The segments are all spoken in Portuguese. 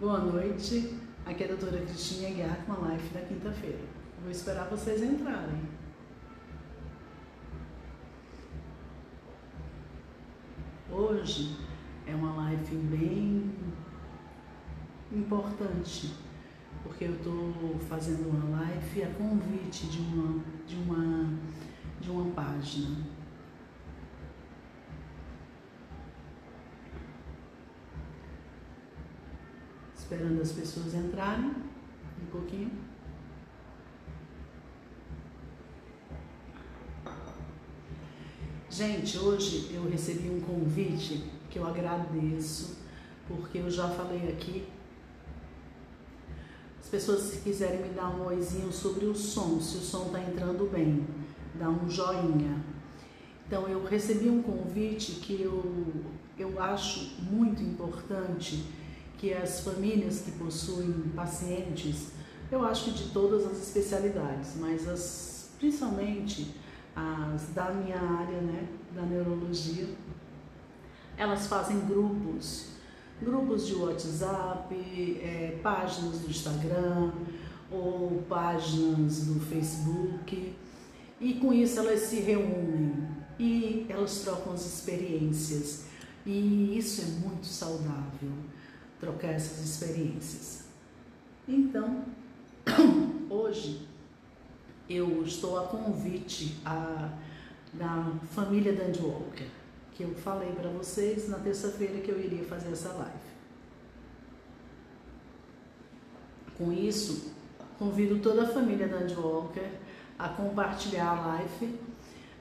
Boa noite, aqui é a doutora Cristina Aguiar com a live da quinta-feira. Vou esperar vocês entrarem. Hoje é uma live bem importante, porque eu estou fazendo uma live a convite de uma página. Esperando as pessoas entrarem um pouquinho. Gente, hoje eu recebi um convite que eu agradeço, porque eu já falei aqui. As pessoas, se quiserem me dar um oizinho sobre o som, se o som está entrando bem, dá um joinha. Então, eu recebi um convite que eu acho muito importante, que as famílias que possuem pacientes, eu acho que de todas as especialidades, mas principalmente as da minha área, né, da neurologia, elas fazem grupos de WhatsApp, páginas do Instagram ou páginas do Facebook, e com isso elas se reúnem e elas trocam as experiências, e isso é muito saudável, trocar essas experiências. Então, hoje eu estou a convite da família Dandy Walker, que eu falei para vocês na terça-feira que eu iria fazer essa live. Com isso, convido toda a família Dandy Walker a compartilhar a live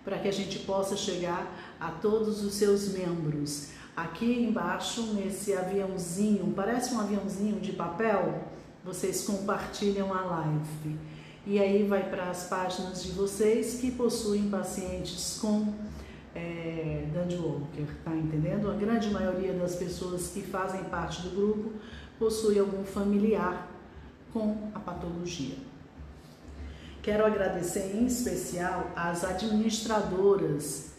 para que a gente possa chegar a todos os seus membros. Aqui embaixo, nesse aviãozinho, parece um aviãozinho de papel, vocês compartilham a live. E aí vai para as páginas de vocês que possuem pacientes com Dandy Walker, tá entendendo? A grande maioria das pessoas que fazem parte do grupo possui algum familiar com a patologia. Quero agradecer em especial às administradoras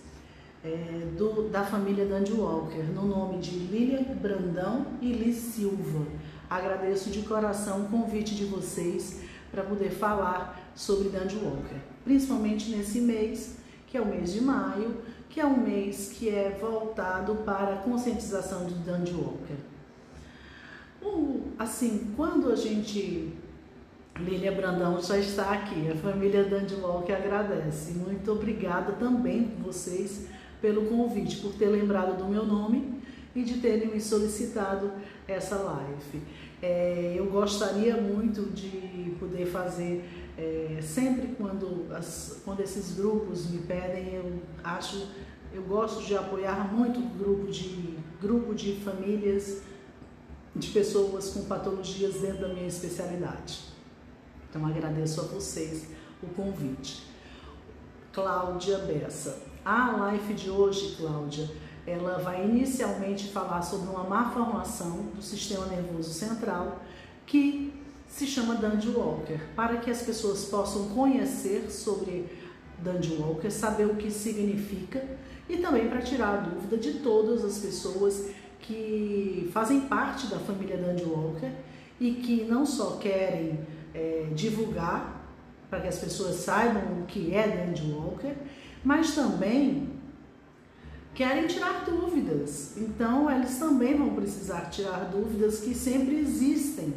da família Dandy Walker, no nome de Lília Brandão e Liz Silva. Agradeço de coração o convite de vocês para poder falar sobre Dandy Walker, principalmente nesse mês, que é o mês de maio, que é um mês que é voltado para a conscientização de Dandy Walker. Assim, quando a gente... Lília Brandão já está aqui, a família Dandy Walker agradece. Muito obrigada também vocês pelo convite, por ter lembrado do meu nome e de terem me solicitado essa live. Eu gostaria muito de poder fazer, sempre quando esses grupos me pedem, eu gosto de apoiar muito o grupo de famílias, de pessoas com patologias dentro da minha especialidade. Então, agradeço a vocês o convite. Cláudia Bessa. A live de hoje, Cláudia, ela vai inicialmente falar sobre uma malformação do sistema nervoso central que se chama Dandy Walker, para que as pessoas possam conhecer sobre Dandy Walker, saber o que significa e também para tirar a dúvida de todas as pessoas que fazem parte da família Dandy Walker e que não só querem divulgar para que as pessoas saibam o que é Dandy Walker, mas também querem tirar dúvidas. Então, eles também vão precisar tirar dúvidas que sempre existem.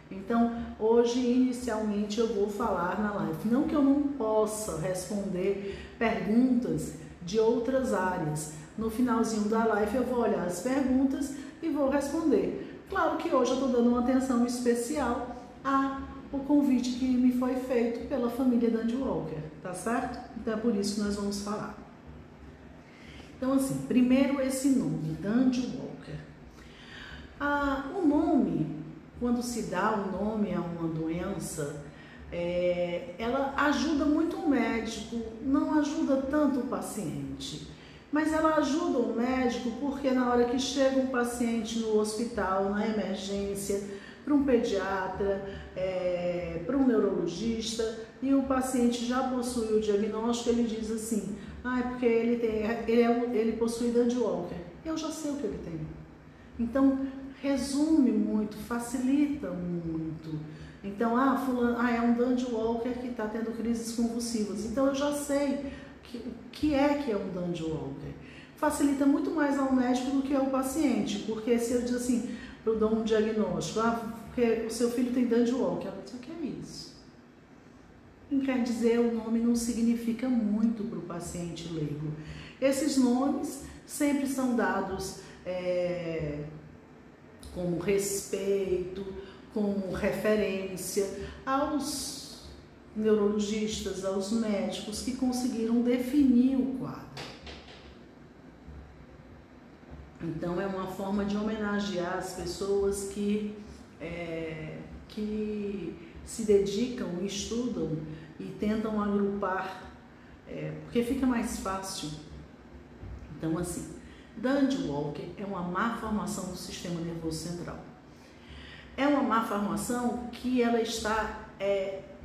Então, hoje, inicialmente, eu vou falar na live. Não que eu não possa responder perguntas de outras áreas. No finalzinho da live, eu vou olhar as perguntas e vou responder. Claro que hoje eu estou dando uma atenção especial ao convite que me foi feito pela família Dandy Walker, tá certo? Então, é por isso que nós vamos falar. Então, assim, primeiro esse nome, Dandy Walker. O nome, quando se dá o nome a uma doença, ela ajuda muito o médico, não ajuda tanto o paciente. Mas ela ajuda o médico porque na hora que chega um paciente no hospital, na emergência, para um pediatra, para um neurologista, e o paciente já possui o diagnóstico, ele diz assim, é porque ele possui Dandy Walker. Eu já sei o que ele tem. Então, resume muito, facilita muito. Então, é um Dandy Walker que está tendo crises convulsivas. Então, eu já sei o que é um Dandy Walker. Facilita muito mais ao médico do que ao paciente, porque se eu diz assim, eu dou um diagnóstico, porque o seu filho tem Dandy Walker, ela diz, o que é isso? Não quer dizer, o nome não significa muito para o paciente leigo. Esses nomes sempre são dados como respeito, como referência aos neurologistas, aos médicos que conseguiram definir o quadro. Então, é uma forma de homenagear as pessoas que se dedicam, estudam e tentam agrupar, porque fica mais fácil. Então, assim, Dandy Walker é uma má formação do sistema nervoso central. É uma má formação que ela está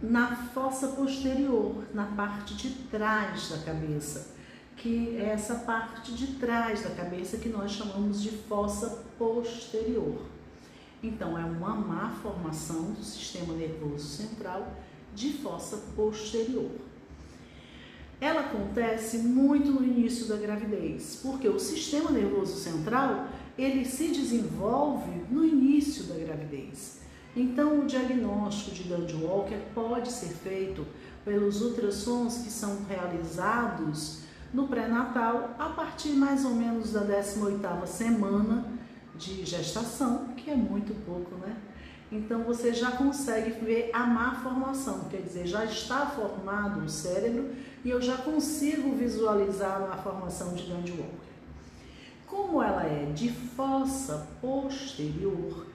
na fossa posterior, na parte de trás da cabeça, que é essa parte de trás da cabeça que nós chamamos de fossa posterior. Então, é uma má formação do sistema nervoso central de fossa posterior. Ela acontece muito no início da gravidez, porque o sistema nervoso central, ele se desenvolve no início da gravidez. Então, o diagnóstico de Dandy Walker pode ser feito pelos ultrassons que são realizados no pré-natal, a partir mais ou menos da 18ª semana de gestação, que é muito pouco, né? Então, você já consegue ver a má formação, quer dizer, já está formado o cérebro e eu já consigo visualizar a formação de Dandy Walker. Como ela é de fossa posterior,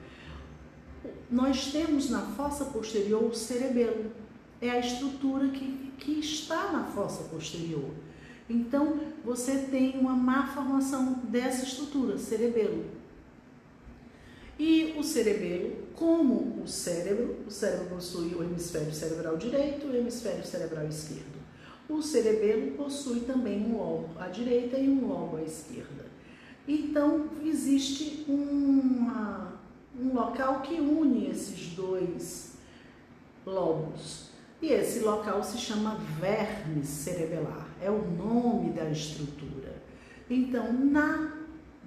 nós temos na fossa posterior o cerebelo, é a estrutura que está na fossa posterior. Então, você tem uma má formação dessa estrutura, cerebelo. E o cerebelo, como o cérebro possui o hemisfério cerebral direito e o hemisfério cerebral esquerdo. O cerebelo possui também um lobo à direita e um lobo à esquerda. Então, existe um local que une esses dois lobos. E esse local se chama verme cerebelar, é o nome da estrutura. Então, na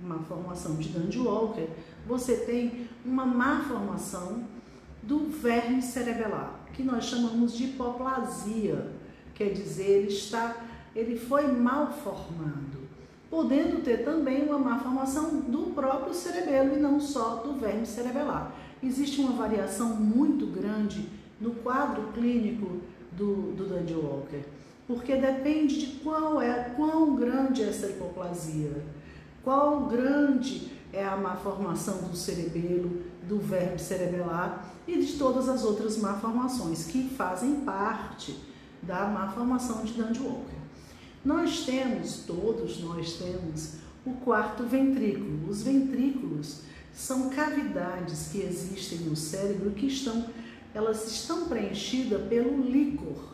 má formação de Dandy Walker, você tem uma má formação do verme cerebelar, que nós chamamos de hipoplasia, quer dizer, ele foi mal formado, podendo ter também uma má formação do próprio cerebelo e não só do verme cerebelar. Existe uma variação muito grande no quadro clínico do Dandy Walker, porque depende de quão grande é essa hipoplasia, quão grande é a má formação do cerebelo, do verme cerebelar e de todas as outras malformações que fazem parte da malformação de Dandy Walker. Todos nós temos o quarto ventrículo. Os ventrículos são cavidades que existem no cérebro que elas estão preenchidas pelo líquor.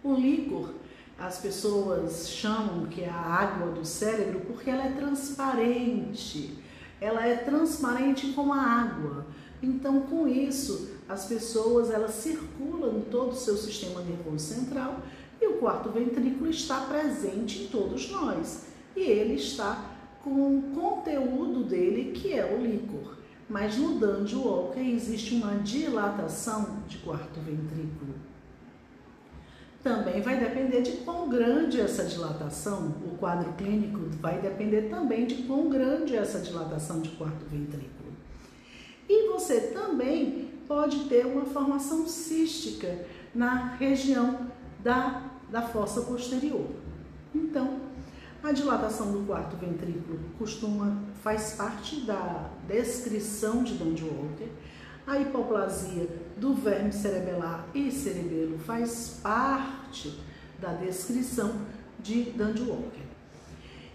O líquor, as pessoas chamam que é a água do cérebro porque ela é transparente. Ela é transparente como a água. Então, com isso, as pessoas circulam em todo o seu sistema nervoso central e o quarto ventrículo está presente em todos nós. E ele está com o conteúdo dele, que é o líquor. Mas no Dandy Walker existe uma dilatação de quarto ventrículo. Também vai depender de quão grande é essa dilatação. O quadro clínico vai depender também de quão grande é essa dilatação de quarto ventrículo. E você também pode ter uma formação cística na região da fossa posterior. Então, a dilatação do quarto ventrículo faz parte da descrição de Dandy Walker. A hipoplasia do verme cerebelar e cerebelo faz parte da descrição de Dandy Walker.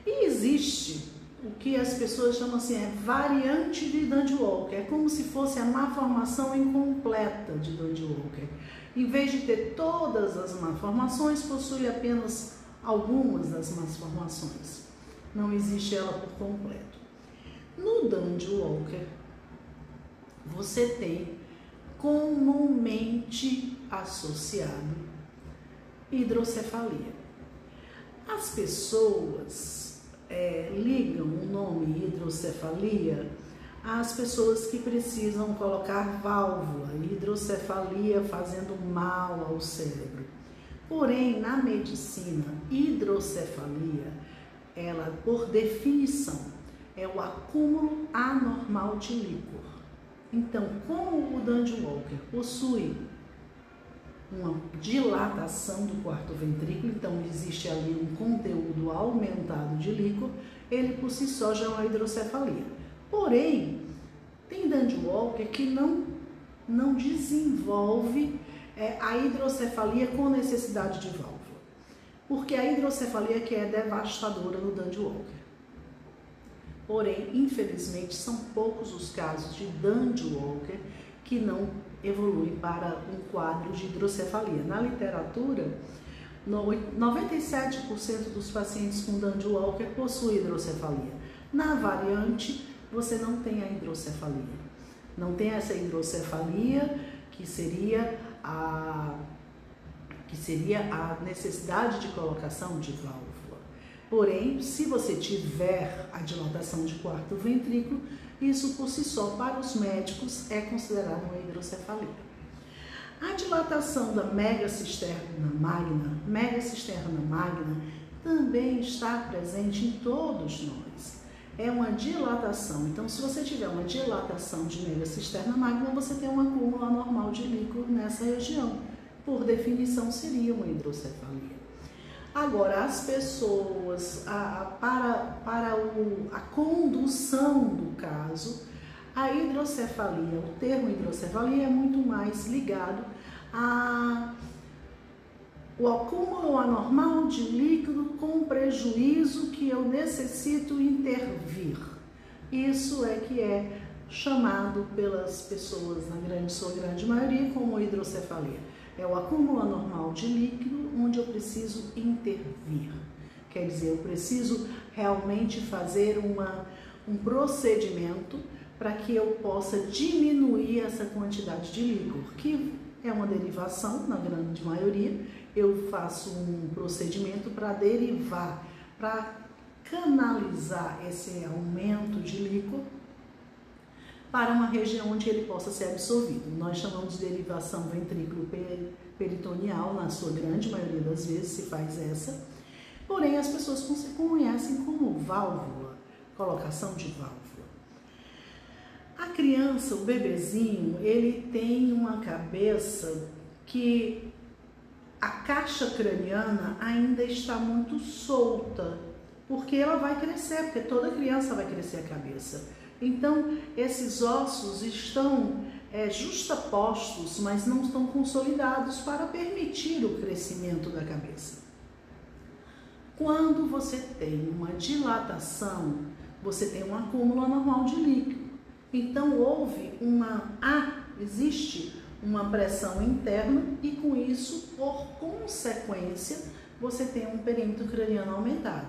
E existe o que as pessoas chamam assim, variante de Dandy Walker. É como se fosse a malformação incompleta de Dandy Walker. Em vez de ter todas as malformações, possui apenas algumas das malformações. Não existe ela por completo. No Dandy Walker, você tem comumente associado hidrocefalia. As pessoas ligam o nome hidrocefalia às pessoas que precisam colocar válvula, hidrocefalia fazendo mal ao cérebro. Porém, na medicina, hidrocefalia, ela, por definição, é o acúmulo anormal de líquor. Então, como o Dandy Walker possui uma dilatação do quarto ventrículo, então existe ali um conteúdo aumentado de líquor, ele por si só já é uma hidrocefalia. Porém, tem Dandy Walker que não desenvolve a hidrocefalia com necessidade de válvula, porque a hidrocefalia que é devastadora no Dandy Walker. Porém, infelizmente, são poucos os casos de Dandy Walker que não evolui para um quadro de hidrocefalia. Na literatura, 97% dos pacientes com Dandy Walker possuem hidrocefalia. Na variante, você não tem a hidrocefalia. Não tem essa hidrocefalia que seria a necessidade de colocação de válvula. Porém, se você tiver a dilatação de quarto ventrículo, isso por si só, para os médicos, é considerado uma hidrocefalia. A dilatação da megacisterna magna também está presente em todos nós. É uma dilatação. Então, se você tiver uma dilatação de megacisterna magna, você tem um acúmulo anormal de líquor nessa região. Por definição, seria uma hidrocefalia. Agora, as pessoas, para a condução do caso, a hidrocefalia, o termo hidrocefalia é muito mais ligado ao acúmulo anormal de líquido com prejuízo que eu necessito intervir. Isso é que é chamado pelas pessoas, sua grande maioria, como hidrocefalia. É o acúmulo anormal de líquido onde eu preciso intervir. Quer dizer, eu preciso realmente fazer um procedimento para que eu possa diminuir essa quantidade de líquor, que é uma derivação, na grande maioria. Eu faço um procedimento para derivar, para canalizar esse aumento de líquor para uma região onde ele possa ser absorvido. Nós chamamos de derivação ventrículo-peritoneal, na sua grande maioria das vezes se faz essa, porém as pessoas conhecem como válvula, colocação de válvula. A criança, o bebezinho, ele tem uma cabeça que a caixa craniana ainda está muito solta, porque ela vai crescer, porque toda criança vai crescer a cabeça. Então, esses ossos estão justapostos, mas não estão consolidados para permitir o crescimento da cabeça. Quando você tem uma dilatação, você tem um acúmulo anormal de líquido. Então, existe uma pressão interna e, com isso, por consequência, você tem um perímetro craniano aumentado.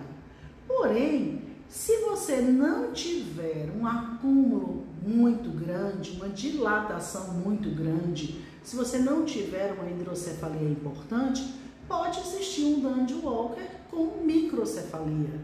Porém, se você não tiver um acúmulo muito grande, uma dilatação muito grande, se você não tiver uma hidrocefalia importante, pode existir um Dandy Walker com microcefalia.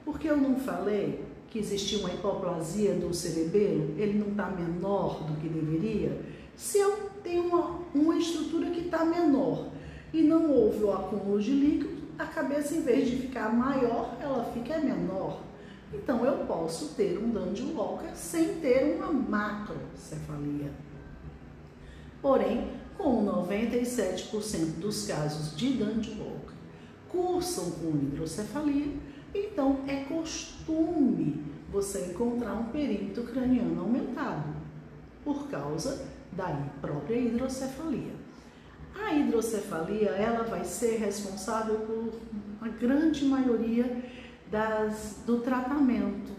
Porque eu não falei que existia uma hipoplasia do cerebelo? Ele não está menor do que deveria? Se eu tenho uma estrutura que está menor e não houve o acúmulo de líquido, a cabeça, em vez de ficar maior, ela fica menor. Então, eu posso ter um Dandy Walker sem ter uma macrocefalia. Porém, como 97% dos casos de Dandy Walker cursam com hidrocefalia, então é costume você encontrar um perímetro craniano aumentado por causa da própria hidrocefalia. A hidrocefalia, ela vai ser responsável por a grande maioria do tratamento,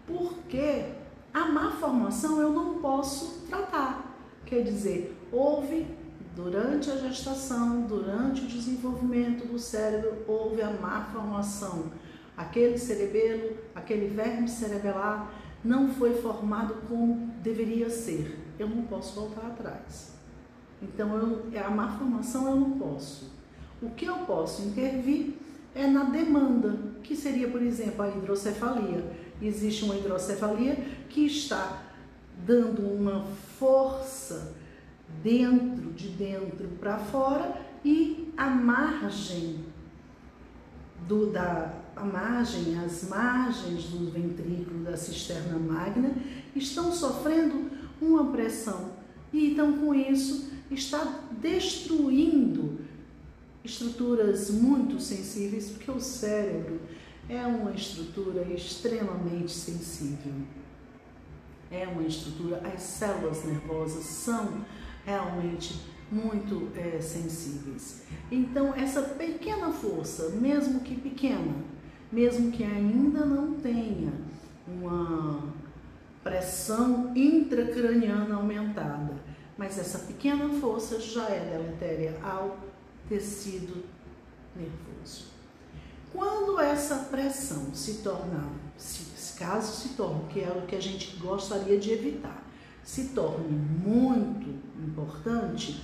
porque a má formação eu não posso tratar. Quer dizer, houve durante a gestação, durante o desenvolvimento do cérebro, houve a má formação. Aquele cerebelo, aquele verme cerebelar não foi formado como deveria ser, eu não posso voltar atrás. Então, a má formação eu não posso. O que eu posso intervir é na demanda, que seria, por exemplo, a hidrocefalia. Existe uma hidrocefalia que está dando uma força de dentro para fora, e a margem, as margens do ventrículo, da cisterna magna, estão sofrendo uma pressão. E então, com isso, está destruindo estruturas muito sensíveis, porque o cérebro é uma estrutura extremamente sensível. É uma estrutura, as células nervosas são realmente muito sensíveis. Então, essa pequena força, mesmo que pequena, mesmo que ainda não tenha uma pressão intracraniana aumentada, mas essa pequena força já é deletéria ao tecido nervoso. Quando essa pressão se tornar, caso se torne, que é o que a gente gostaria de evitar, se torne muito importante,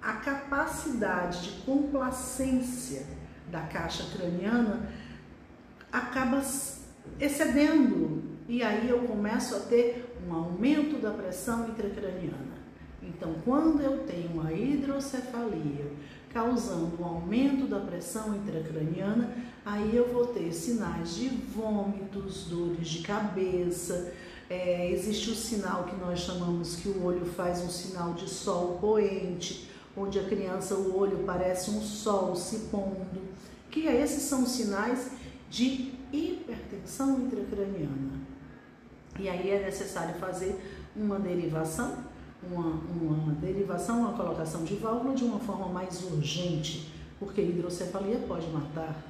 a capacidade de complacência da caixa craniana acaba excedendo, e aí eu começo a ter um aumento da pressão intracraniana. Então, quando eu tenho uma hidrocefalia causando um aumento da pressão intracraniana, aí eu vou ter sinais de vômitos, dores de cabeça. Existe o sinal que nós chamamos que o olho faz um sinal de sol poente, onde a criança, o olho parece um sol se pondo, que esses são sinais de hipertensão intracraniana. E aí é necessário fazer uma derivação, uma colocação de válvula de uma forma mais urgente, porque a hidrocefalia pode matar.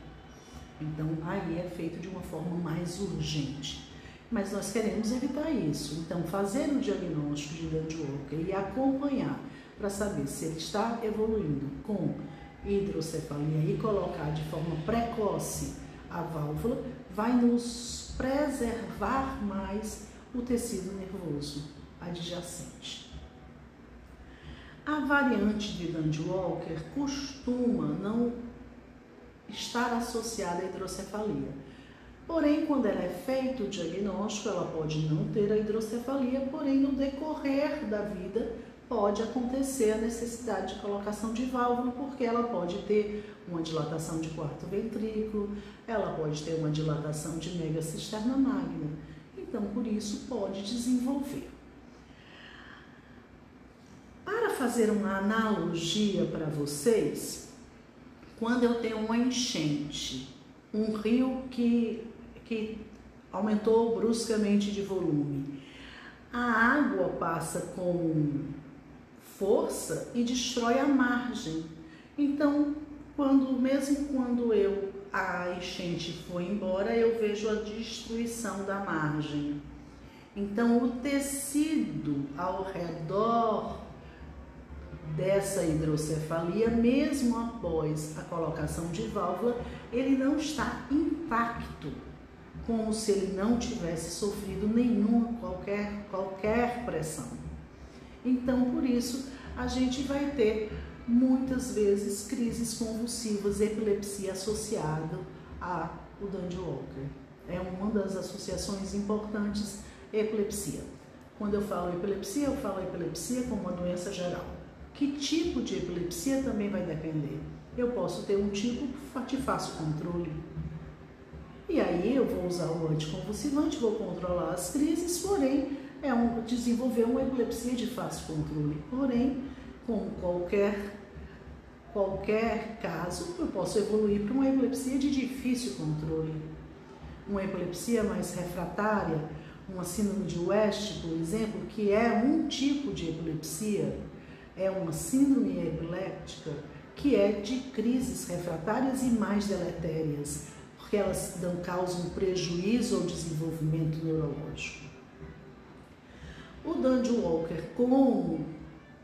Então, aí é feito de uma forma mais urgente. Mas nós queremos evitar isso. Então, fazer o diagnóstico de Dandy-Walker e acompanhar para saber se ele está evoluindo com hidrocefalia e colocar de forma precoce a válvula, vai nos preservar mais o tecido nervoso adjacente. A variante de Dandy-Walker costuma não estar associada à hidrocefalia. Porém, quando ela é feito o diagnóstico, ela pode não ter a hidrocefalia, porém, no decorrer da vida, pode acontecer a necessidade de colocação de válvula, porque ela pode ter uma dilatação de quarto ventrículo, ela pode ter uma dilatação de megacisterna magna. Então, por isso, pode desenvolver. Para fazer uma analogia para vocês, quando eu tenho uma enchente, um rio que aumentou bruscamente de volume, a água passa com força e destrói a margem. Então, mesmo quando a enchente foi embora, eu vejo a destruição da margem. Então, o tecido ao redor dessa hidrocefalia, mesmo após a colocação de válvula, ele não está intacto, como se ele não tivesse sofrido qualquer pressão. Então, por isso, a gente vai ter muitas vezes crises convulsivas, epilepsia associada ao Dandy-Walker. É uma das associações importantes, epilepsia. Quando eu falo epilepsia como uma doença geral. Que tipo de epilepsia também vai depender. Eu posso ter um tipo de fácil controle. E aí eu vou usar o anticonvulsivante, vou controlar as crises, porém, desenvolver uma epilepsia de fácil controle. Porém, com qualquer caso, eu posso evoluir para uma epilepsia de difícil controle. Uma epilepsia mais refratária, uma síndrome de West, por exemplo, que é um tipo de epilepsia, é uma síndrome epiléptica que é de crises refratárias e mais deletérias, porque elas causam prejuízo ao desenvolvimento neurológico. O Dandy-Walker, como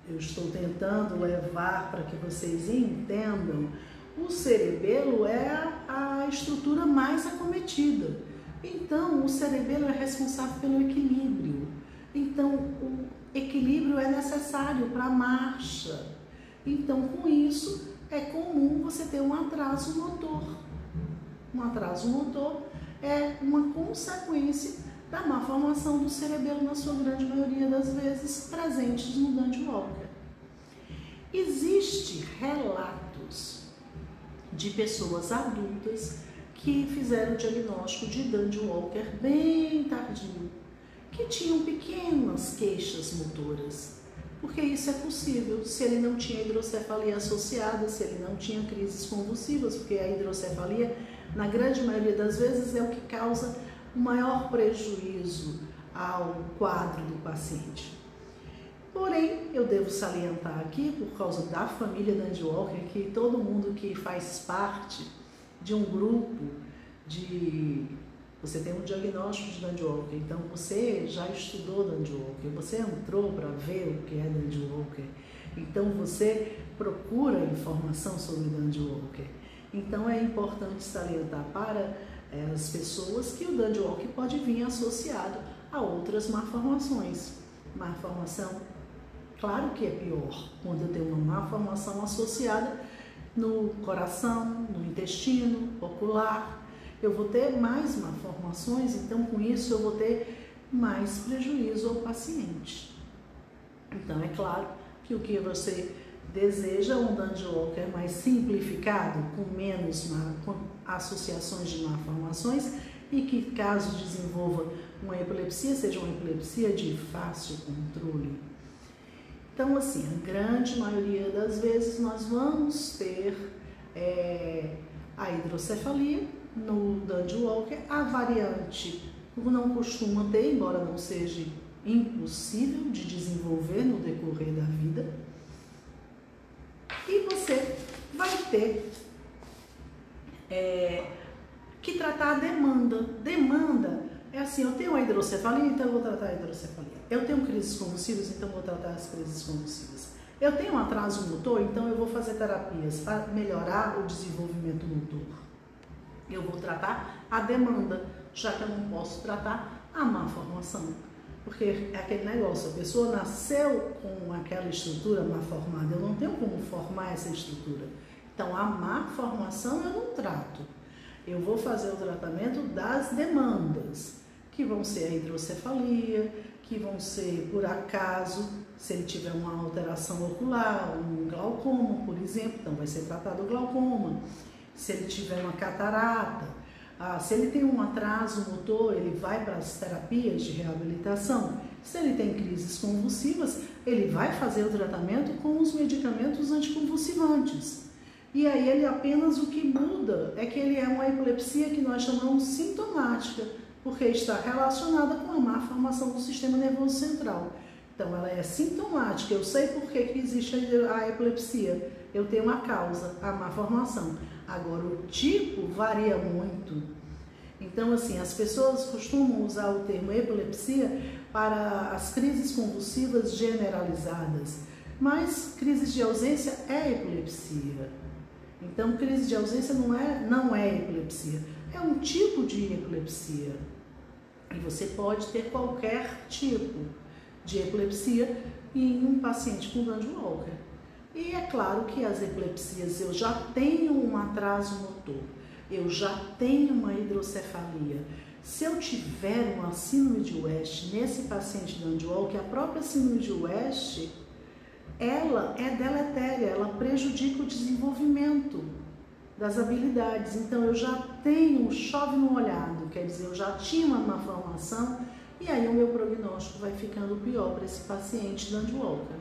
eu estou tentando levar para que vocês entendam, o cerebelo é a estrutura mais acometida. Então, o cerebelo é responsável pelo equilíbrio. Então, o equilíbrio é necessário para a marcha. Então, com isso, é comum você ter um atraso motor. Um atraso motor é uma consequência da má formação do cerebelo, na sua grande maioria das vezes, presentes no Dandy Walker. Existem relatos de pessoas adultas que fizeram o diagnóstico de Dandy Walker bem tardinho, que tinham pequenas queixas motoras, porque isso é possível se ele não tinha hidrocefalia associada, se ele não tinha crises convulsivas, porque a hidrocefalia, na grande maioria das vezes, é o que causa o maior prejuízo ao quadro do paciente. Porém, eu devo salientar aqui, por causa da família Dandy Walker, que todo mundo que faz parte de um grupo de... Você tem um diagnóstico de Dandy Walker, então você já estudou Dandy Walker, você entrou para ver o que é Dandy Walker, então você procura informação sobre Dandy Walker. Então é importante salientar para as pessoas que o Dandy Walker pode vir associado a outras malformações. Malformação, claro que é pior quando eu tenho uma malformação associada no coração, no intestino, ocular. Eu vou ter mais malformações, então com isso eu vou ter mais prejuízo ao paciente. Então é claro que o que você deseja é um Dandy Walker mais simplificado, com menos associações de malformações e que, caso desenvolva uma epilepsia, seja uma epilepsia de fácil controle. Então, assim, a grande maioria das vezes nós vamos ter a hidrocefalia no Dandy Walker. A variante não costuma ter, embora não seja impossível de desenvolver no decorrer da vida. E você vai ter que tratar a demanda. Demanda é assim, eu tenho a hidrocefalia, então eu vou tratar a hidrocefalia. Eu tenho crises convulsivas, então eu vou tratar as crises convulsivas. Eu tenho um atraso motor, então eu vou fazer terapias para melhorar o desenvolvimento motor. Eu vou tratar a demanda, já que eu não posso tratar a má formação. Porque é aquele negócio, a pessoa nasceu com aquela estrutura má formada, eu não tenho como formar essa estrutura. Então, a má formação eu não trato. Eu vou fazer o tratamento das demandas, que vão ser a hidrocefalia, que vão ser, por acaso, se ele tiver uma alteração ocular, um glaucoma, por exemplo, então vai ser tratado o glaucoma. Se ele tiver uma catarata, se ele tem um atraso motor, ele vai para as terapias de reabilitação. Se ele tem crises convulsivas, ele vai fazer o tratamento com os medicamentos anticonvulsivantes. E aí ele apenas o que muda é que ele é uma epilepsia que nós chamamos sintomática, porque está relacionada com a má formação do sistema nervoso central. Então ela é sintomática, eu sei por que existe a epilepsia, eu tenho uma causa, a má formação. Agora o tipo varia muito. Então assim, as pessoas costumam usar o termo epilepsia para as crises convulsivas generalizadas, mas crise de ausência é epilepsia. Então, crise de ausência não é epilepsia, é um tipo de epilepsia. E você pode ter qualquer tipo de epilepsia em um paciente com Dandy Walker. E é claro que as epilepsias, eu já tenho um atraso motor, eu já tenho uma hidrocefalia. Se eu tiver uma síndrome de West nesse paciente Dandy Walker, a própria síndrome de West, ela é deletéria, ela prejudica o desenvolvimento das habilidades. Então eu já tenho chove no olhado, quer dizer, eu já tinha uma malformação e aí o meu prognóstico vai ficando pior para esse paciente Dandy Walker.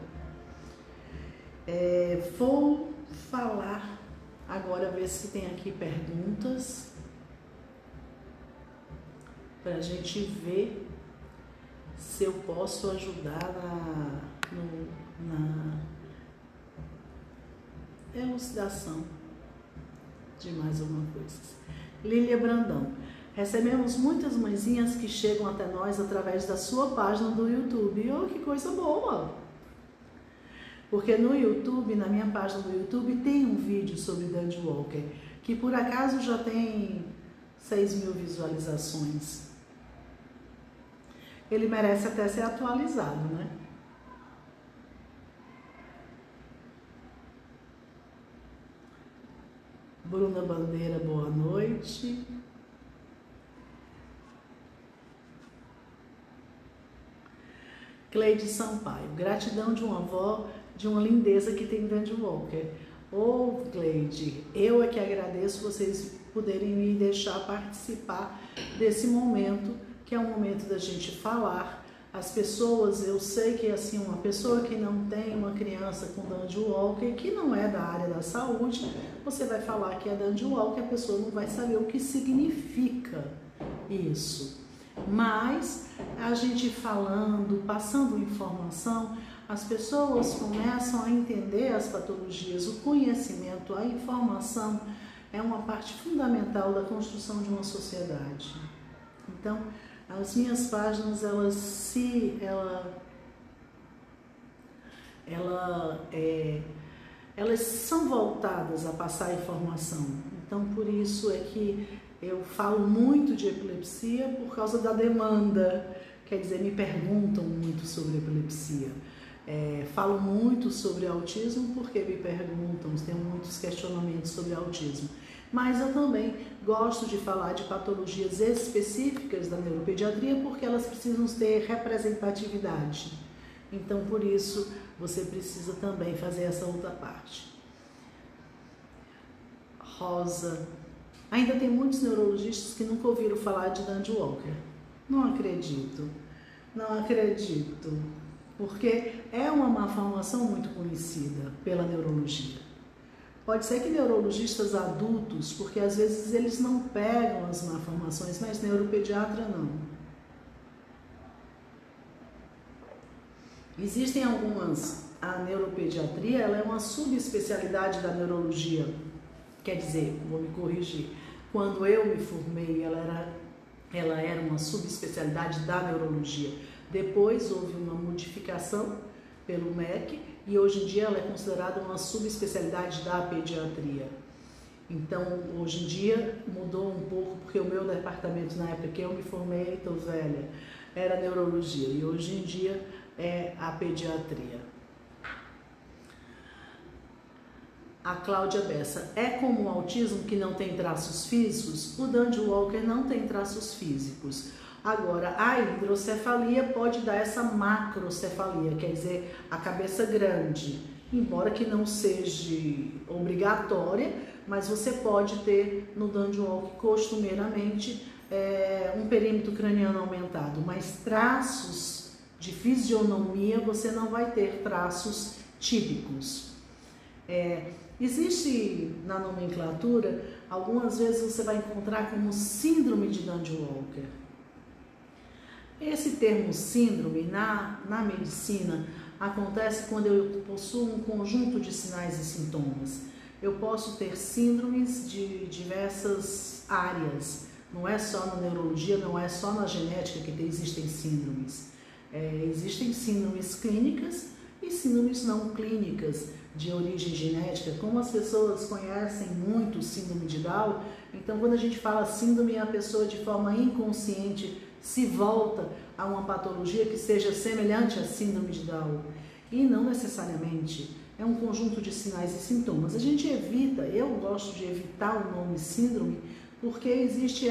Vou falar agora, ver se tem aqui perguntas para a gente ver se eu posso ajudar na elucidação de mais alguma coisa. Lília Brandão. Recebemos muitas mãezinhas que chegam até nós através da sua página do YouTube. Oh, que coisa boa! Porque no YouTube, na minha página do YouTube, tem um vídeo sobre Dandy Walker, que por acaso já tem 6.000 visualizações. Ele merece até ser atualizado, né? Bruna Bandeira, boa noite. Cleide Sampaio, gratidão de uma avó de uma lindeza que tem Dandy Walker. Ô, Cleide, eu é que agradeço vocês poderem me deixar participar desse momento, que é um momento da gente falar. As pessoas, eu sei que assim, uma pessoa que não tem uma criança com Dandy Walker, que não é da área da saúde, você vai falar que é Dandy Walker, a pessoa não vai saber o que significa isso. Mas a gente falando, passando informação, as pessoas começam a entender as patologias. O conhecimento, a informação é uma parte fundamental da construção de uma sociedade. Então, as minhas páginas, elas são voltadas a passar informação. Então, por isso é que eu falo muito de epilepsia por causa da demanda, quer dizer, me perguntam muito sobre epilepsia. Falo muito sobre autismo porque me perguntam, tenho muitos questionamentos sobre autismo. Mas eu também gosto de falar de patologias específicas da neuropediatria porque elas precisam ter representatividade. Então, por isso, você precisa também fazer essa outra parte. Rosa. Ainda tem muitos neurologistas que nunca ouviram falar de Dandy Walker. Não acredito. Não acredito. Porque é uma malformação muito conhecida pela neurologia. Pode ser que neurologistas adultos, porque às vezes eles não pegam as malformações, mas neuropediatra não. Existem algumas, a neuropediatria ela é uma subespecialidade da neurologia. Quer dizer, vou me corrigir, quando eu me formei ela era uma subespecialidade da neurologia. Depois houve uma modificação pelo MEC e hoje em dia ela é considerada uma subespecialidade da pediatria. Então, hoje em dia mudou um pouco, porque o meu departamento, na época que eu me formei, estou velha, era neurologia e hoje em dia é a pediatria. A Cláudia Bessa, é como o autismo que não tem traços físicos? O Dandy Walker não tem traços físicos. Agora, a hidrocefalia pode dar essa macrocefalia, quer dizer, a cabeça grande, embora que não seja obrigatória, mas você pode ter no Dandy Walker costumeiramente um perímetro craniano aumentado, mas traços de fisionomia você não vai ter traços típicos. Existe na nomenclatura, algumas vezes você vai encontrar como síndrome de Dandy Walker. Esse termo síndrome na medicina acontece quando eu possuo um conjunto de sinais e sintomas. Eu posso ter síndromes de diversas áreas, não é só na neurologia, não é só na genética que existem síndromes. Existem síndromes clínicas e síndromes não clínicas de origem genética. Como as pessoas conhecem muito o síndrome de Down, então quando a gente fala síndrome, a pessoa de forma inconsciente se volta a uma patologia que seja semelhante à síndrome de Down. E não necessariamente. É um conjunto de sinais e sintomas. A gente evita, eu gosto de evitar o nome síndrome, porque existe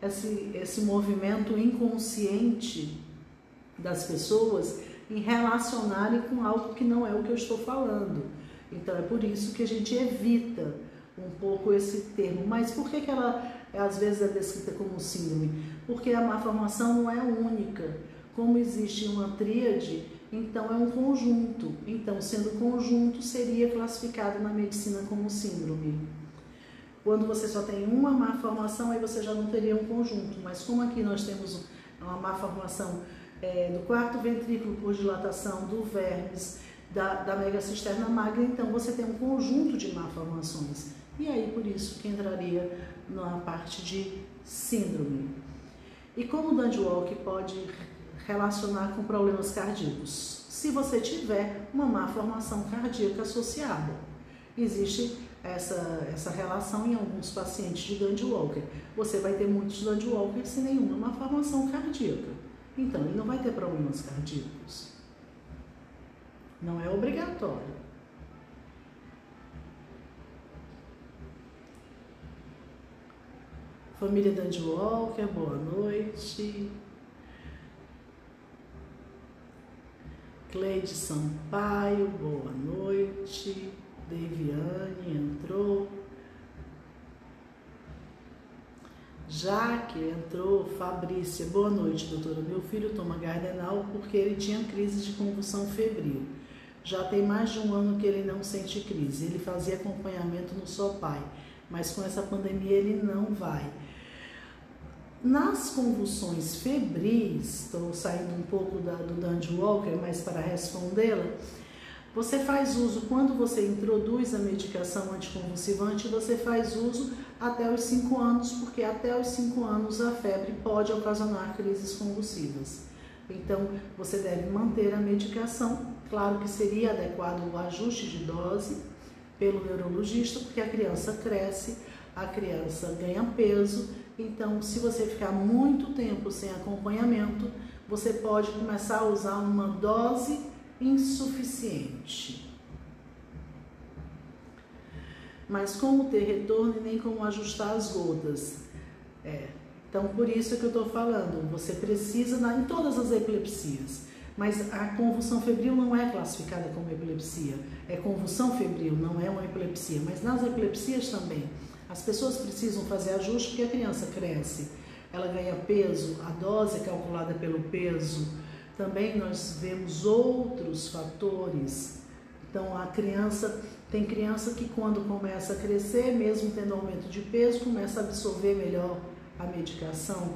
esse movimento inconsciente das pessoas em relacionarem com algo que não é o que eu estou falando. Então é por isso que a gente evita um pouco esse termo. Mas por que ela às vezes é descrita como síndrome? Porque a malformação não é única. Como existe uma tríade, então é um conjunto. Então, sendo conjunto, seria classificado na medicina como síndrome. Quando você só tem uma malformação, aí você já não teria um conjunto. Mas como aqui nós temos uma malformação do quarto ventrículo por dilatação, do vermes, da megacisterna magra, então você tem um conjunto de malformações. E aí, por isso, que entraria na parte de síndrome. E como o Dandy Walker pode relacionar com problemas cardíacos? Se você tiver uma malformação cardíaca associada. Existe essa relação em alguns pacientes de Dandy Walker. Você vai ter muitos Dandy Walker sem nenhuma malformação cardíaca. Então, ele não vai ter problemas cardíacos. Não é obrigatório. Família Dandy Walker, boa noite. Cleide Sampaio, boa noite. Deviane entrou. Jaque entrou. Fabrícia, boa noite, doutora. Meu filho toma Gardenal porque ele tinha crise de convulsão febril. Já tem mais de um ano que ele não sente crise. Ele fazia acompanhamento no SOPAI, mas com essa pandemia ele não vai. Nas convulsões febris, estou saindo um pouco do Dandy Walker, mas para respondê-la, você faz uso, quando você introduz a medicação anticonvulsivante, você faz uso até os 5 anos, porque até os 5 anos a febre pode ocasionar crises convulsivas. Então, você deve manter a medicação. Claro que seria adequado o ajuste de dose pelo neurologista, porque a criança cresce, a criança ganha peso. Então, se você ficar muito tempo sem acompanhamento, você pode começar a usar uma dose insuficiente. Mas como ter retorno e nem como ajustar as gotas. Então, por isso que eu estou falando, você precisa, em todas as epilepsias, mas a convulsão febril não é classificada como epilepsia, é convulsão febril, não é uma epilepsia, mas nas epilepsias também. As pessoas precisam fazer ajuste porque a criança cresce, ela ganha peso, a dose é calculada pelo peso. Também nós vemos outros fatores. Então, tem criança que quando começa a crescer, mesmo tendo aumento de peso, começa a absorver melhor a medicação.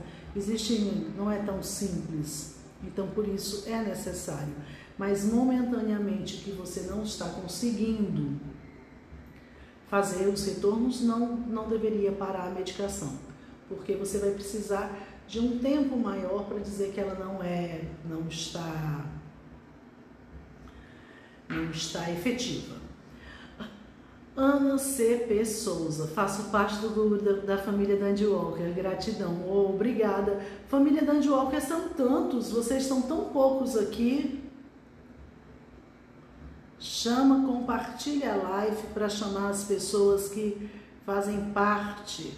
Não é tão simples. Então, por isso é necessário. Mas momentaneamente que você não está conseguindo fazer os retornos, não deveria parar a medicação, porque você vai precisar de um tempo maior para dizer que ela não está efetiva. Ana C.P. Souza, faço parte do grupo da família Dandy Walker, gratidão. Obrigada. Família Dandy Walker são tantos, vocês são tão poucos aqui. Compartilha a live para chamar as pessoas que fazem parte.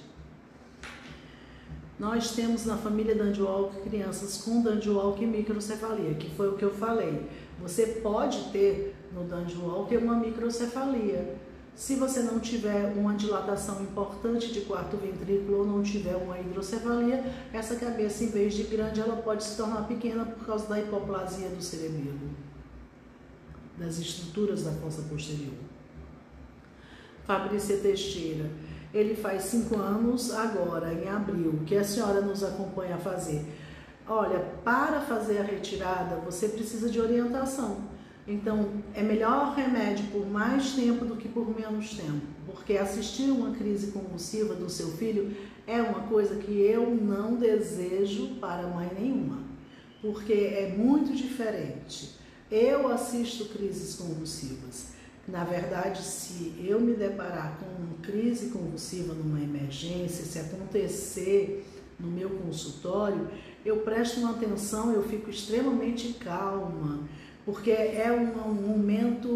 Nós temos na família Dandy Walker crianças com Dandy Walker e microcefalia, que foi o que eu falei. Você pode ter no Dandy Walker uma microcefalia. Se você não tiver uma dilatação importante de quarto ventrículo ou não tiver uma hidrocefalia, essa cabeça, em vez de grande, ela pode se tornar pequena por causa da hipoplasia do cerebelo, das estruturas da fossa posterior. Fabrícia Teixeira, ele faz 5 anos agora, em abril. O que a senhora nos acompanha a fazer? Olha, para fazer a retirada, você precisa de orientação. Então, é melhor remédio por mais tempo do que por menos tempo, porque assistir uma crise convulsiva do seu filho é uma coisa que eu não desejo para mãe nenhuma, porque é muito diferente. Eu assisto crises convulsivas. Na verdade, se eu me deparar com uma crise convulsiva numa emergência, se acontecer no meu consultório, eu presto uma atenção, eu fico extremamente calma, porque é um momento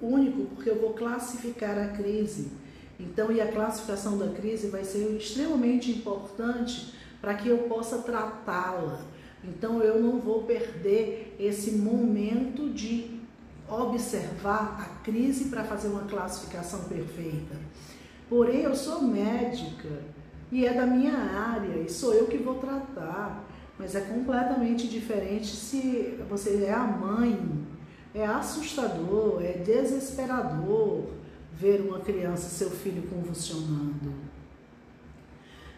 único, porque eu vou classificar a crise. Então, e a classificação da crise vai ser extremamente importante para que eu possa tratá-la. Então, eu não vou perder esse momento de observar a crise para fazer uma classificação perfeita. Porém, eu sou médica e é da minha área e sou eu que vou tratar, mas é completamente diferente se você é a mãe. É assustador, é desesperador ver uma criança, seu filho convulsionando.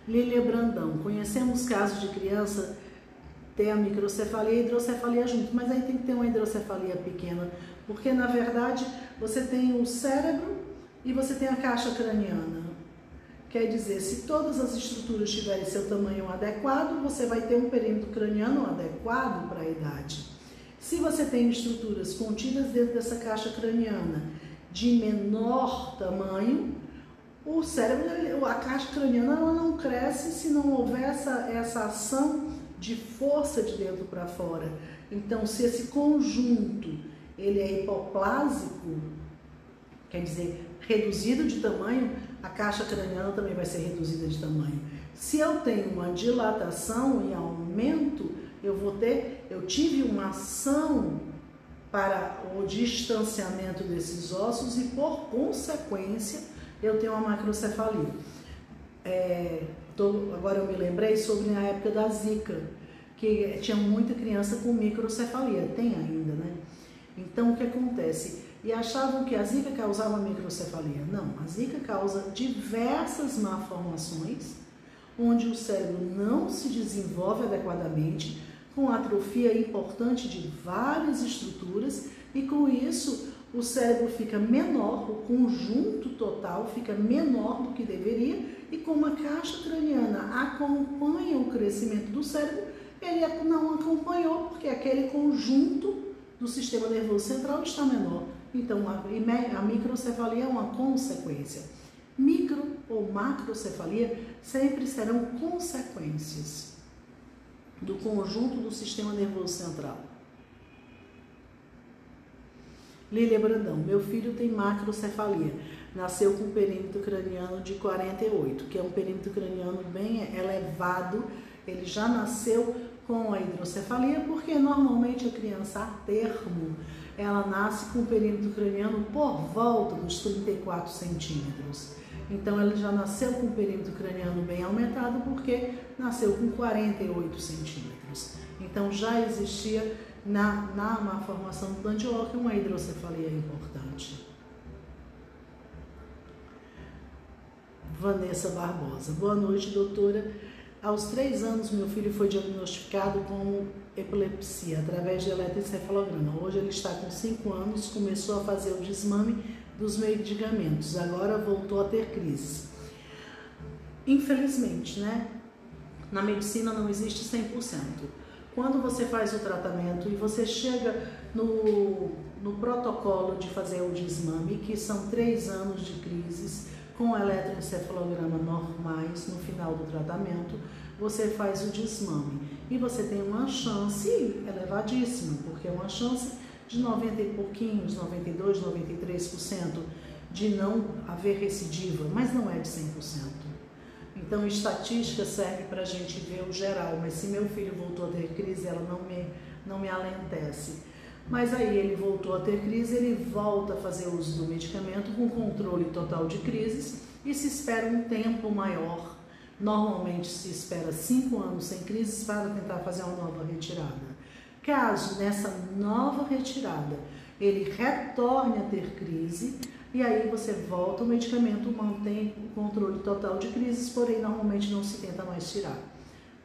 Lília Brandão, conhecemos casos de criança ter a microcefalia e a hidrocefalia junto, mas aí tem que ter uma hidrocefalia pequena, porque na verdade você tem o cérebro e você tem a caixa craniana. Quer dizer, se todas as estruturas tiverem seu tamanho adequado, você vai ter um perímetro craniano adequado para a idade. Se você tem estruturas contidas dentro dessa caixa craniana de menor tamanho, o cérebro, a caixa craniana, ela não cresce se não houver essa ação de força de dentro para fora. Então, se esse conjunto ele é hipoplásico, quer dizer, reduzido de tamanho, a caixa craniana também vai ser reduzida de tamanho. Se eu tenho uma dilatação e aumento, eu tive uma ação para o distanciamento desses ossos e, por consequência, eu tenho uma macrocefalia. Agora eu me lembrei sobre a época da Zika, que tinha muita criança com microcefalia, tem ainda, né? Então, o que acontece? E achavam que a Zika causava microcefalia. Não, a Zika causa diversas malformações, onde o cérebro não se desenvolve adequadamente, com atrofia importante de várias estruturas, e com isso o cérebro fica menor, o conjunto total fica menor do que deveria, e como a caixa craniana acompanha o crescimento do cérebro, ele não acompanhou, porque aquele conjunto do sistema nervoso central está menor. Então, a microcefalia é uma consequência. Micro ou macrocefalia sempre serão consequências do conjunto do sistema nervoso central. Lília Brandão, meu filho tem macrocefalia, nasceu com um perímetro craniano de 48, que é um perímetro craniano bem elevado, ele já nasceu com a hidrocefalia, porque normalmente a criança a termo, ela nasce com o perímetro craniano por volta dos 34 centímetros. Então, ele já nasceu com o perímetro craniano bem aumentado, porque nasceu com 48 centímetros. Então, já existia na formação do Dandy Walker uma hidrocefalia importante. Vanessa Barbosa. Boa noite, doutora. Aos 3 anos, meu filho foi diagnosticado com epilepsia através de eletroencefalograma. Hoje ele está com 5 anos, começou a fazer o desmame dos medicamentos, agora voltou a ter crises. Infelizmente, né? Na medicina não existe 100%. Quando você faz o tratamento e você chega no protocolo de fazer o desmame, que são 3 anos de crises, com eletroencefalograma normais no final do tratamento, você faz o desmame. E você tem uma chance elevadíssima, porque é uma chance de 90 e pouquinhos, 92, 93% de não haver recidiva, mas não é de 100%. Então, estatística serve para a gente ver o geral, mas se meu filho voltou a ter crise, ela não me alentece. Mas aí ele voltou a ter crise, ele volta a fazer uso do medicamento com controle total de crises e se espera um tempo maior. Normalmente se espera 5 anos sem crises para tentar fazer uma nova retirada. Caso nessa nova retirada ele retorne a ter crise, e aí você volta o medicamento, mantém o controle total de crises, porém normalmente não se tenta mais tirar.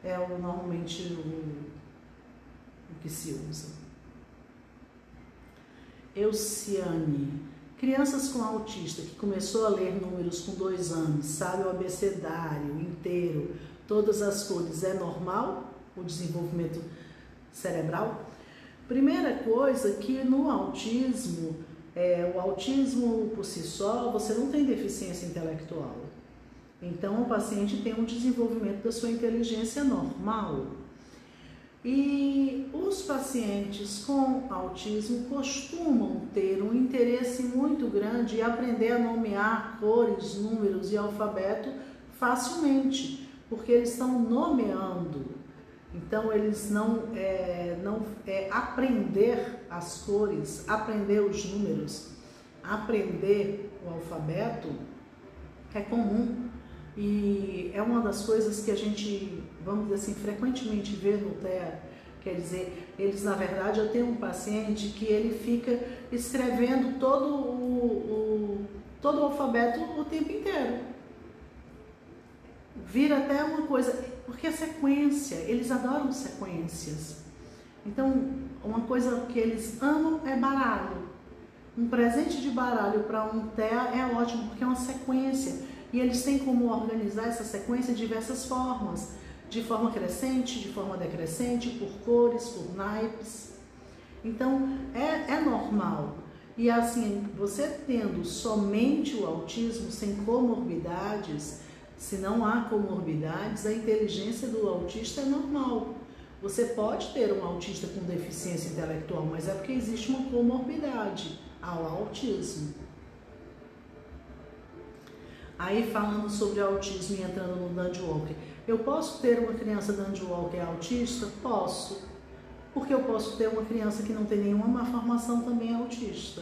É normalmente o que se usa. Euciane, crianças com autista que começou a ler números com 2 anos, sabe o abecedário inteiro, todas as cores, é normal o desenvolvimento cerebral? Primeira coisa que no autismo, o autismo por si só, você não tem deficiência intelectual. Então o paciente tem um desenvolvimento da sua inteligência normal. E os pacientes com autismo costumam ter um interesse muito grande em aprender a nomear cores, números e alfabeto facilmente, porque eles estão nomeando. Então, eles aprender as cores, aprender os números, aprender o alfabeto é comum. E é uma das coisas que a gente, vamos dizer assim, frequentemente vê no TEA. Quer dizer, eles, na verdade, eu tenho um paciente que ele fica escrevendo todo o alfabeto o tempo inteiro. Vira até uma coisa, porque é sequência, eles adoram sequências. Então, uma coisa que eles amam é baralho. Um presente de baralho para um TEA é ótimo, porque é uma sequência. E eles têm como organizar essa sequência de diversas formas, de forma crescente, de forma decrescente, por cores, por naipes. Então, é normal. E assim, você tendo somente o autismo, sem comorbidades, se não há comorbidades, a inteligência do autista é normal. Você pode ter um autista com deficiência intelectual, mas é porque existe uma comorbidade ao autismo. Aí falando sobre autismo e entrando no Dandy Walker, eu posso ter uma criança Dandy Walker autista? Posso. Porque eu posso ter uma criança que não tem nenhuma má formação também autista.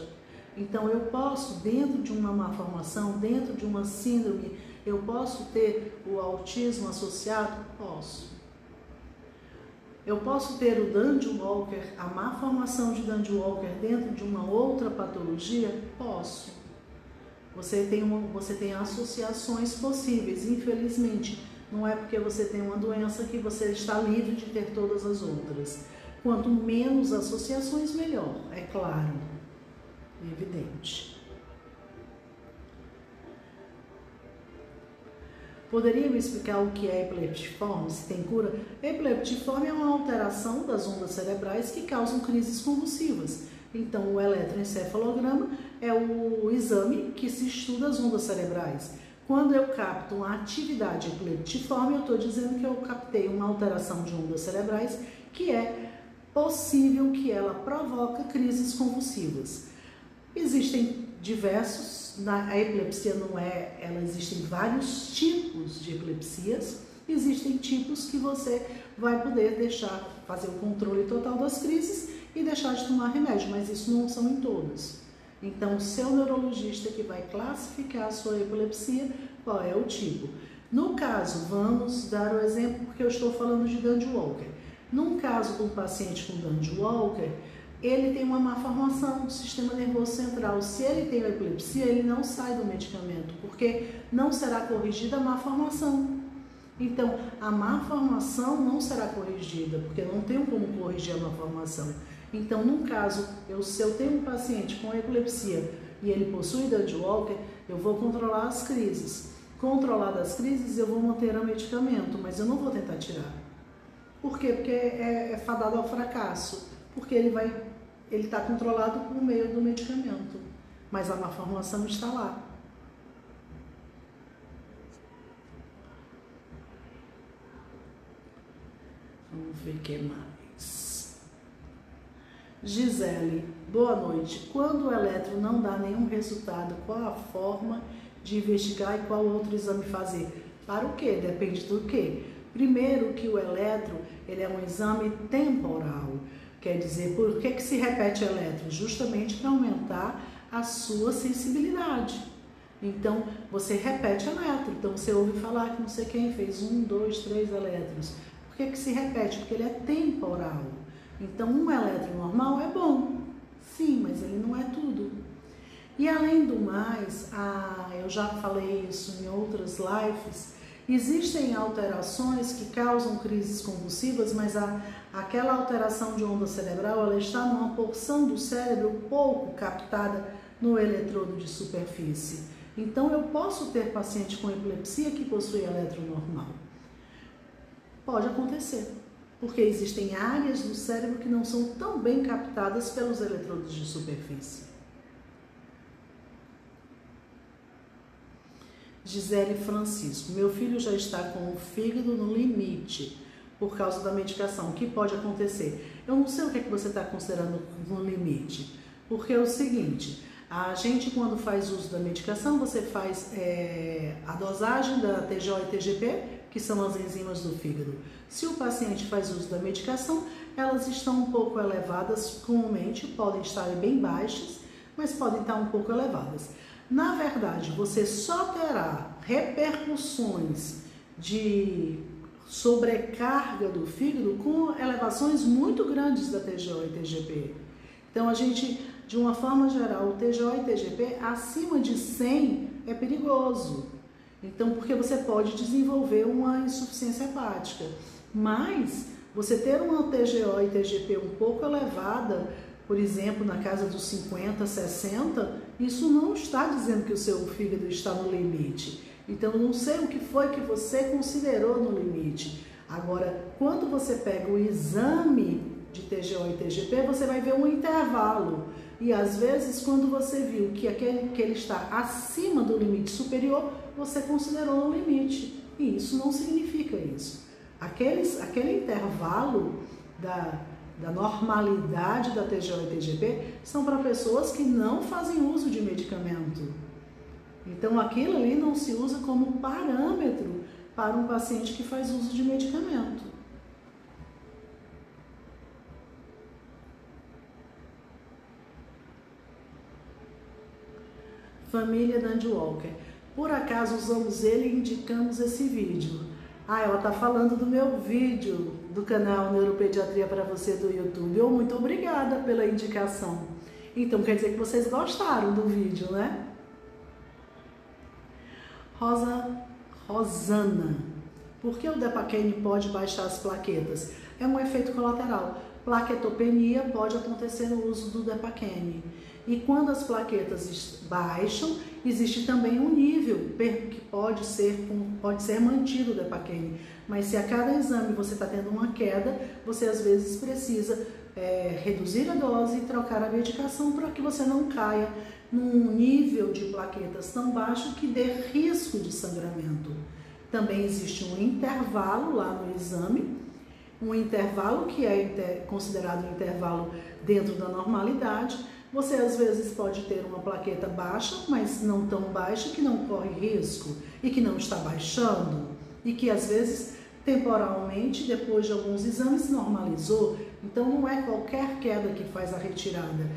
Então eu posso, dentro de uma má formação, dentro de uma síndrome, eu posso ter o autismo associado? Posso. Eu posso ter o Dandy Walker, a má formação de Dandy Walker dentro de uma outra patologia? Posso. Você tem associações possíveis, infelizmente. Não é porque você tem uma doença que você está livre de ter todas as outras. Quanto menos associações, melhor, é claro, é evidente. Poderia me explicar o que é epileptiforme, se tem cura? Epileptiforme é uma alteração das ondas cerebrais que causam crises convulsivas. Então, o eletroencefalograma é o exame que se estuda as ondas cerebrais. Quando eu capto uma atividade epileptiforme, eu estou dizendo que eu captei uma alteração de ondas cerebrais que é possível que ela provoque crises convulsivas. Existem diversos, a epilepsia não é, existem vários tipos de epilepsias, existem tipos que você vai poder fazer o controle total das crises e deixar de tomar remédio, mas isso não são em todas. Então, o seu neurologista que vai classificar a sua epilepsia, qual é o tipo. No caso, vamos dar o exemplo porque eu estou falando de Dandy Walker. Num caso de um paciente com Dandy Walker, ele tem uma má formação do sistema nervoso central. Se ele tem epilepsia, ele não sai do medicamento, porque não será corrigida a má formação. Então, a má formação não será corrigida, porque não tem como corrigir a má formação. Então, num caso, se eu tenho um paciente com epilepsia e ele possui Dandy Walker, eu vou controlar as crises. Controlado as crises, eu vou manter o medicamento, mas eu não vou tentar tirar. Por quê? Porque é fadado ao fracasso. Porque ele está controlado por meio do medicamento, mas a má formação está lá. Vamos ver o que mais. Gisele, boa noite. Quando o eletro não dá nenhum resultado, qual a forma de investigar e qual outro exame fazer? Para o quê? Depende do quê? Primeiro que o eletro, ele é um exame temporal. Quer dizer, por que se repete eletro? Justamente para aumentar a sua sensibilidade. Então, você repete eletro. Então, você ouve falar que não sei quem fez 1, 2, 3 eletros. Por que se repete? Porque ele é temporal. Então, um eletro normal é bom. Sim, mas ele não é tudo. E além do mais, eu já falei isso em outras lives, existem alterações que causam crises convulsivas, mas aquela alteração de onda cerebral, ela está numa porção do cérebro pouco captada no eletrodo de superfície. Então, eu posso ter paciente com epilepsia que possui eletro normal. Pode acontecer, porque existem áreas do cérebro que não são tão bem captadas pelos eletrodos de superfície. Gisele Francisco, meu filho já está com o fígado no limite por causa da medicação. O que pode acontecer? Eu não sei o que você está considerando no limite, porque é o seguinte, a gente quando faz uso da medicação, você faz a dosagem da TGO e TGP, que são as enzimas do fígado. Se o paciente faz uso da medicação, elas estão um pouco elevadas comumente, podem estar bem baixas, mas podem estar um pouco elevadas. Na verdade, você só terá repercussões de sobrecarga do fígado com elevações muito grandes da TGO e TGP. Então, a gente, de uma forma geral, o TGO e TGP acima de 100 é perigoso. Então, porque você pode desenvolver uma insuficiência hepática. Mas, você ter uma TGO e TGP um pouco elevada, por exemplo, na casa dos 50, 60, isso não está dizendo que o seu fígado está no limite. Então, eu não sei o que foi que você considerou no limite. Agora, quando você pega o exame de TGO e TGP, você vai ver um intervalo. E às vezes, quando você viu que ele está acima do limite superior, você considerou o limite. E isso não significa isso. Aquele intervalo da normalidade da TGO e TGP são para pessoas que não fazem uso de medicamento. Então, aquilo ali não se usa como parâmetro para um paciente que faz uso de medicamento. Família Dandy Walker. Por acaso usamos ele e indicamos esse vídeo. Ela está falando do meu vídeo do canal Neuropediatria para você do YouTube. Muito obrigada pela indicação. Então quer dizer que vocês gostaram do vídeo, né? Rosana. Por que o Depakene pode baixar as plaquetas? É um efeito colateral. Plaquetopenia pode acontecer no uso do Depakene. E quando as plaquetas baixam, existe também um nível que pode ser mantido o Depakene. Mas se a cada exame você está tendo uma queda, você às vezes precisa reduzir a dose e trocar a medicação para que você não caia num nível de plaquetas tão baixo que dê risco de sangramento. Também existe um intervalo lá no exame, um intervalo que é considerado um intervalo dentro da normalidade. Você às vezes pode ter uma plaqueta baixa, mas não tão baixa que não corre risco e que não está baixando e que às vezes temporalmente, depois de alguns exames, normalizou. Então não é qualquer queda que faz a retirada.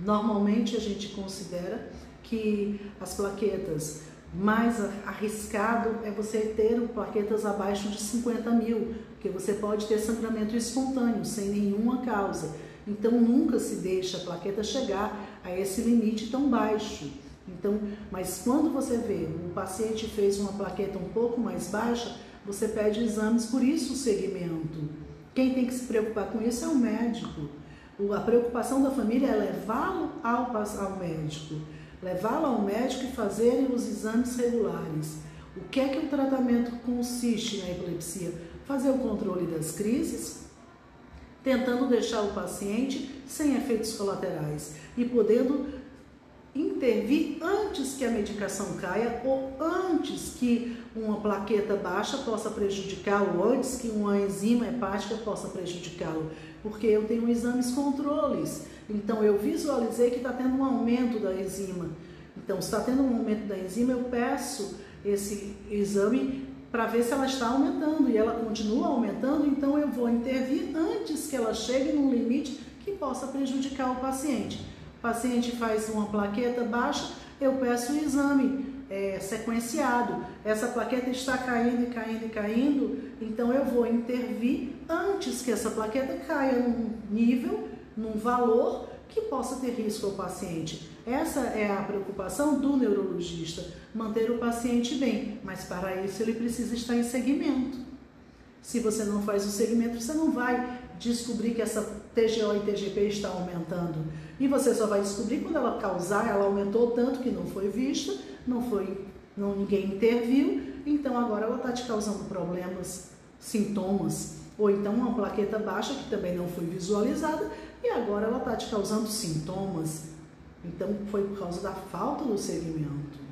Normalmente a gente considera que as plaquetas mais arriscado é você ter plaquetas abaixo de 50 mil, porque você pode ter sangramento espontâneo, sem nenhuma causa. Então, nunca se deixa a plaqueta chegar a esse limite tão baixo. Então, mas quando você vê um paciente fez uma plaqueta um pouco mais baixa, você pede exames, por isso o segmento. Quem tem que se preocupar com isso é o médico. A preocupação da família é levá-lo ao médico. Levá-lo ao médico e fazer os exames regulares. O que é que o tratamento consiste na epilepsia? Fazer o controle das crises, tentando deixar o paciente sem efeitos colaterais e podendo intervir antes que a medicação caia ou antes que uma plaqueta baixa possa prejudicá-lo, ou antes que uma enzima hepática possa prejudicá-lo, porque eu tenho exames controles. Então, eu visualizei que está tendo um aumento da enzima. Então, se está tendo um aumento da enzima, eu peço esse exame para ver se ela está aumentando. E ela continua aumentando, então eu vou intervir antes que ela chegue num limite que possa prejudicar o paciente. O paciente faz uma plaqueta baixa, eu peço o exame sequenciado. Essa plaqueta está caindo e caindo e caindo, então eu vou intervir antes que essa plaqueta caia num nível, num valor que possa ter risco ao paciente. Essa é a preocupação do neurologista, manter o paciente bem, mas para isso ele precisa estar em segmento. Se você não faz o segmento, você não vai descobrir que essa TGO e TGP está aumentando. E você só vai descobrir quando ela causar, ela aumentou tanto que não foi vista, ninguém interviu, então agora ela está te causando problemas, sintomas, ou então uma plaqueta baixa que também não foi visualizada e agora ela está te causando sintomas. Então foi por causa da falta do segmento.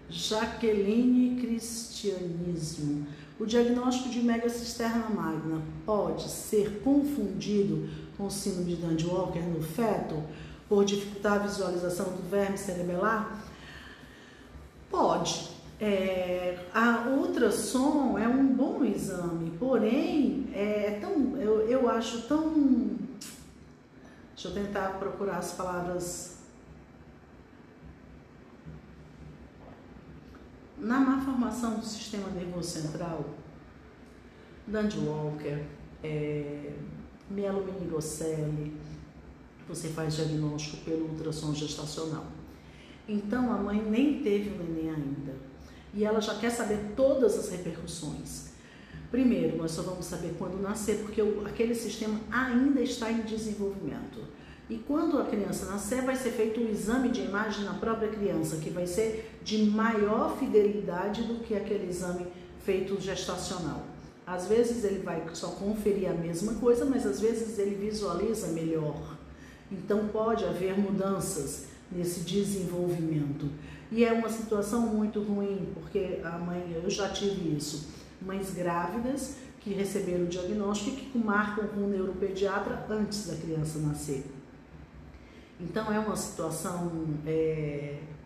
Jaqueline Cristianismo. O diagnóstico de megacisterna magna pode ser confundido com síndrome de Dandy-Walker no feto por dificultar a visualização do verme cerebelar? Pode. A ultrassom é um bom exame, porém eu acho tão... Deixa eu tentar procurar as palavras. Na malformação do sistema nervoso central, Dandy-Walker, mielomeningocele, você faz diagnóstico pelo ultrassom gestacional. Então a mãe nem teve o neném ainda e ela já quer saber todas as repercussões. Primeiro, nós só vamos saber quando nascer, porque aquele sistema ainda está em desenvolvimento. E quando a criança nascer, vai ser feito um exame de imagem na própria criança, que vai ser de maior fidelidade do que aquele exame feito gestacional. Às vezes ele vai só conferir a mesma coisa, mas às vezes ele visualiza melhor. Então pode haver mudanças nesse desenvolvimento. E é uma situação muito ruim, porque a mãe, eu já tive isso, mães grávidas que receberam o diagnóstico e que marcam com o neuropediatra antes da criança nascer. Então é uma situação,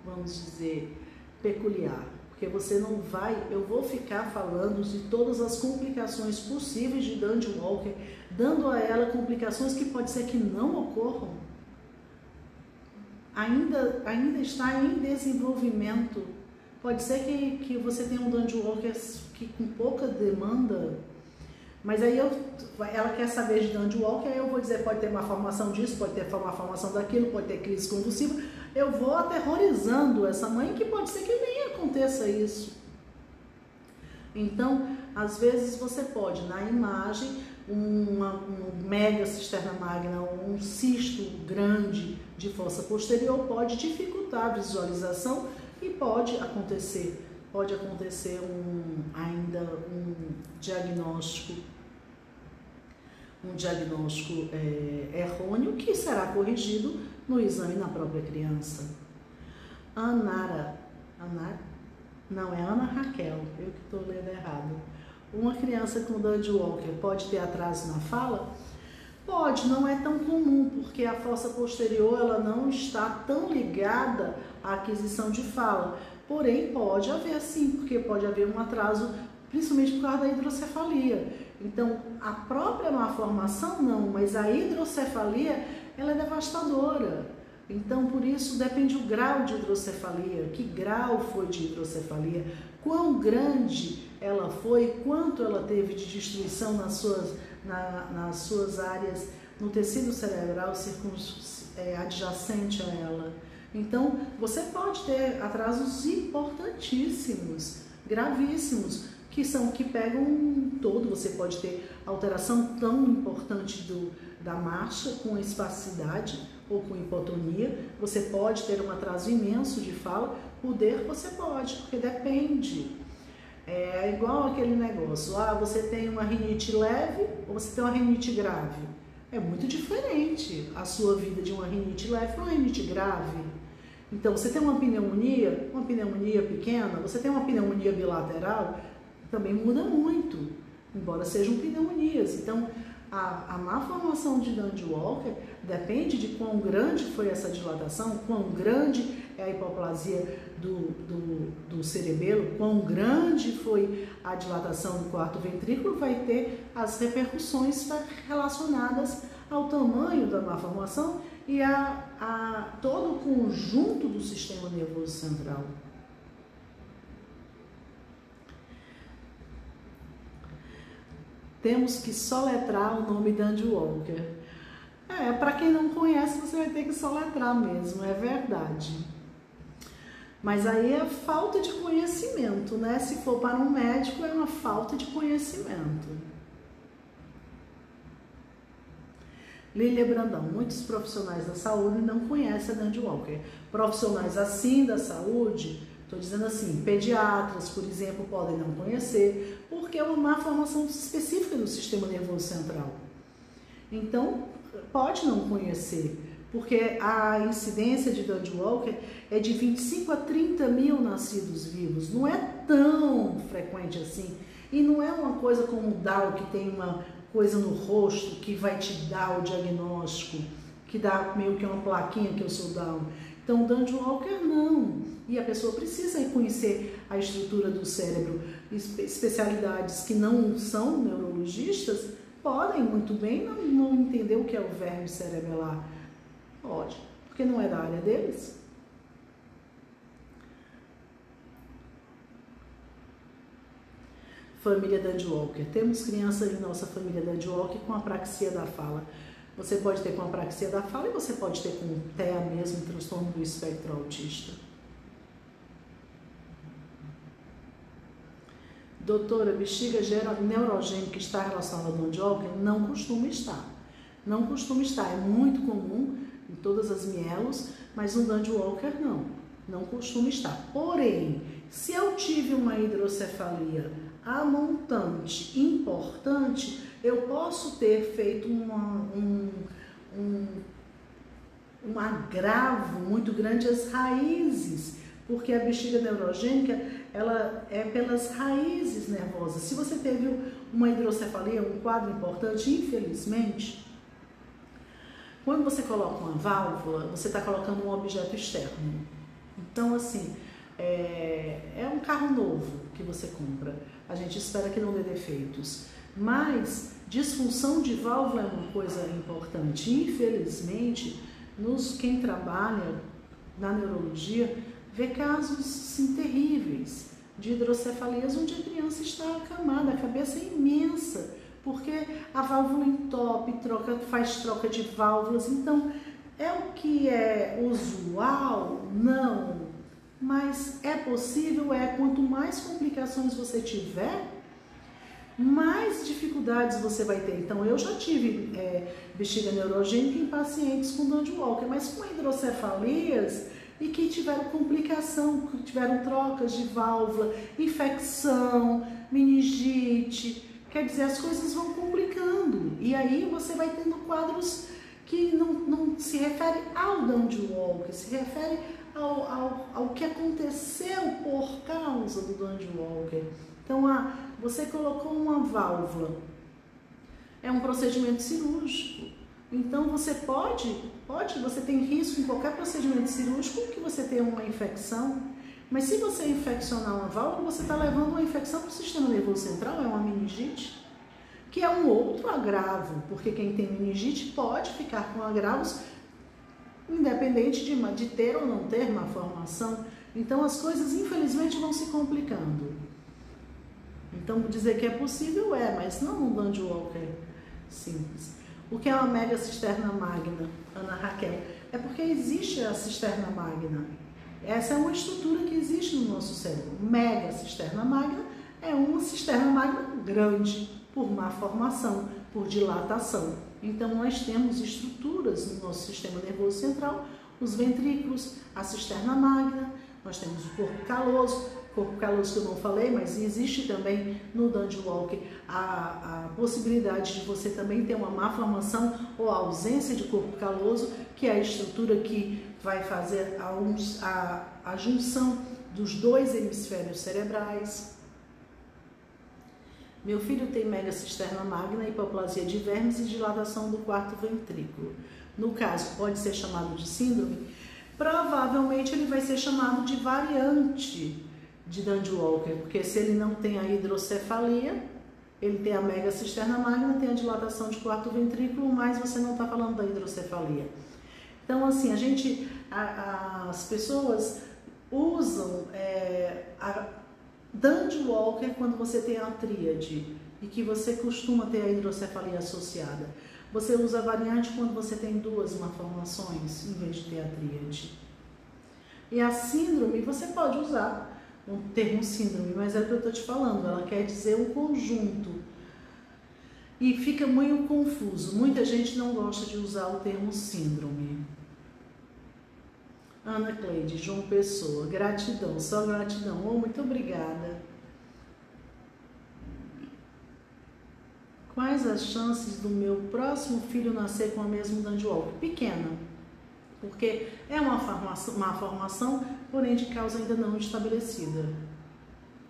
vamos dizer, peculiar, porque você não vai, eu vou ficar falando de todas as complicações possíveis de Dandy Walker, dando a ela complicações que pode ser que não ocorram. Ainda está em desenvolvimento. Pode ser que você tenha um Dandy Walker que com pouca demanda, mas aí ela quer saber de Dandy Walker, aí eu vou dizer, pode ter uma formação disso, pode ter uma formação daquilo, pode ter crise convulsiva. Eu vou aterrorizando essa mãe, que pode ser que nem aconteça isso. Então, às vezes você pode, na imagem, uma mega cisterna magna, um cisto grande de fossa posterior pode dificultar a visualização e pode acontecer ainda um diagnóstico errôneo, que será corrigido no exame na própria criança. Não, é Ana Raquel, eu que estou lendo errado. Uma criança com Dandy Walker pode ter atraso na fala? Pode, não é tão comum, porque a fossa posterior ela não está tão ligada à aquisição de fala. Porém, pode haver sim, porque pode haver um atraso, principalmente por causa da hidrocefalia. Então, a própria malformação não, mas a hidrocefalia ela é devastadora. Então, por isso, depende do grau de hidrocefalia, que grau foi de hidrocefalia, quão grande ela foi, quanto ela teve de destruição nas suas áreas, no tecido cerebral adjacente a ela. Então, você pode ter atrasos importantíssimos, gravíssimos, que pegam um todo. Você pode ter alteração tão importante da marcha com espasticidade ou com hipotonia. Você pode ter um atraso imenso de fala. Poder você pode, porque depende. É igual aquele negócio, você tem uma rinite leve ou você tem uma rinite grave. É muito diferente a sua vida de uma rinite leve para uma rinite grave. Então, você tem uma pneumonia pequena, você tem uma pneumonia bilateral, também muda muito, embora sejam pneumonias. Então, a malformação de Dandy Walker depende de quão grande foi essa dilatação, quão grande é a hipoplasia do cerebelo, quão grande foi a dilatação do quarto ventrículo, vai ter as repercussões relacionadas ao tamanho da malformação e a todo o conjunto do sistema nervoso central. Temos que soletrar o nome Dandy Walker. Para quem não conhece, você vai ter que soletrar mesmo, é verdade. Mas aí é falta de conhecimento, né? Se for para um médico, é uma falta de conhecimento. Lília Brandão, muitos profissionais da saúde não conhecem a Dandy Walker. Profissionais assim da saúde, estou dizendo assim, pediatras, por exemplo, podem não conhecer, porque é uma malformação específica do sistema nervoso central. Então, pode não conhecer, porque a incidência de Dandy Walker é de 25 a 30 mil nascidos vivos. Não é tão frequente assim. E não é uma coisa como o Down, que tem uma coisa no rosto que vai te dar o diagnóstico, que dá meio que uma plaquinha que eu sou Down. Então, o Dandy Walker não. E a pessoa precisa conhecer a estrutura do cérebro. Especialidades que não são neurologistas podem muito bem não entender o que é o verme cerebelar. Pode, porque não é da área deles. Família Dandy Walker. Temos crianças em nossa família Dandy Walker com apraxia da fala. Você pode ter com apraxia da fala e você pode ter com TEA mesmo, transtorno do espectro autista. Doutora, bexiga neurogênica está relacionada ao Dandy Walker? Não costuma estar. Não costuma estar. É muito comum em todas as mielos, mas no Dandy Walker não. Não costuma estar. Porém, se eu tive uma hidrocefalia a montante importante, eu posso ter feito um agravo muito grande às raízes, porque a bexiga neurogênica, ela é pelas raízes nervosas. Se você teve uma hidrocefalia, um quadro importante, infelizmente, quando você coloca uma válvula, você está colocando um objeto externo. Então, assim, é um carro novo que você compra. A gente espera que não dê defeitos. Mas disfunção de válvula é uma coisa importante. Infelizmente, quem trabalha na neurologia vê casos sim, terríveis de hidrocefalias onde a criança está acamada, a cabeça é imensa, porque a válvula entope, faz troca de válvulas. Então, é o que é usual? Não. Mas é possível, quanto mais complicações você tiver, mais dificuldades você vai ter. Então, eu já tive bexiga neurogênica em pacientes com Dandy Walker, mas com hidrocefalias e que tiveram complicação, que tiveram trocas de válvula, infecção, meningite. Quer dizer, as coisas vão complicando. E aí você vai tendo quadros que não se refere ao Dandy Walker, se refere ao que aconteceu por causa do Dandy Walker. Então, você colocou uma válvula, é um procedimento cirúrgico. Então, você você tem risco em qualquer procedimento cirúrgico que você tenha uma infecção. Mas se você infeccionar uma válvula, você está levando uma infecção para o sistema nervoso central, é uma meningite, que é um outro agravo, porque quem tem meningite pode ficar com agravos independente de ter ou não ter malformação. Então, as coisas, infelizmente, vão se complicando. Então, dizer que é possível mas não um Dandy Walker simples. O que é uma mega cisterna magna, Ana Raquel? É porque existe a cisterna magna. Essa é uma estrutura que existe no nosso cérebro. Mega cisterna magna é uma cisterna magna grande, por má formação, por dilatação. Então, nós temos estruturas no nosso sistema nervoso central, os ventrículos, a cisterna magna, nós temos o corpo caloso que eu não falei, mas existe também no Dandy Walker a possibilidade de você também ter uma má formação ou ausência de corpo caloso, que é a estrutura que vai fazer a junção dos dois hemisférios cerebrais. Meu filho tem mega cisterna magna, hipoplasia de vermes e dilatação do quarto ventrículo. No caso, pode ser chamado de síndrome? Provavelmente ele vai ser chamado de variante de Dandy Walker, porque se ele não tem a hidrocefalia, ele tem a mega cisterna magna, tem a dilatação de quarto ventrículo, mas você não está falando da hidrocefalia. Então, assim, as pessoas usam a Dandy Walker quando você tem a tríade e que você costuma ter a hidrocefalia associada. Você usa a variante quando você tem duas malformações, em vez de ter a tríade. E a síndrome, você pode usar o termo síndrome, mas é o que eu estou te falando, ela quer dizer um conjunto. E fica meio confuso, muita gente não gosta de usar o termo síndrome. Ana Cleide, João Pessoa, gratidão, só gratidão. Muito obrigada. Quais as chances do meu próximo filho nascer com a mesma Dandy Walker? Pequena, porque é uma formação, porém de causa ainda não estabelecida.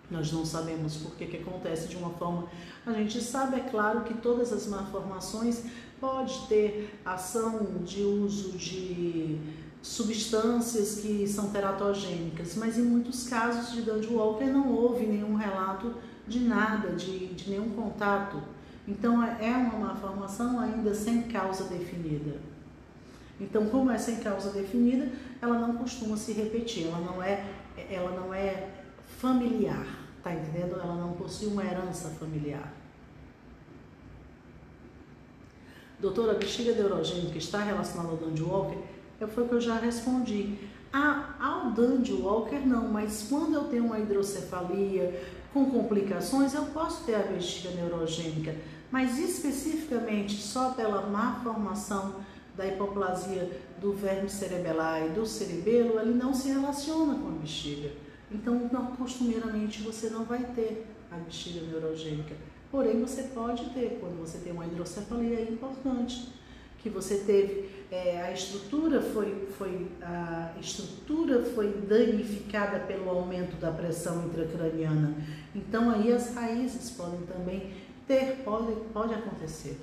Nós não sabemos por que acontece de uma forma. A gente sabe, é claro, que todas as malformações podem ter ação de uso de substâncias que são teratogênicas, mas em muitos casos de Dandy Walker não houve nenhum relato de nada, de nenhum contato. Então é uma malformação ainda sem causa definida. Então, como é sem causa definida, ela não costuma se repetir, ela não é familiar, tá entendendo? Ela não possui uma herança familiar. Doutora, a bexiga neurogênica está relacionada ao Dandy Walker? Foi o que eu já respondi. Ao Dandy Walker não, mas quando eu tenho uma hidrocefalia com complicações, eu posso ter a bexiga neurogênica, mas especificamente só pela má formação da hipoplasia do verme cerebelar e do cerebelo, ele não se relaciona com a bexiga. Então, costumeiramente, você não vai ter a bexiga neurogênica. Porém, você pode ter, quando você tem uma hidrocefalia, é importante que você teve, a estrutura foi danificada pelo aumento da pressão intracraniana. Então, aí as raízes podem também pode acontecer.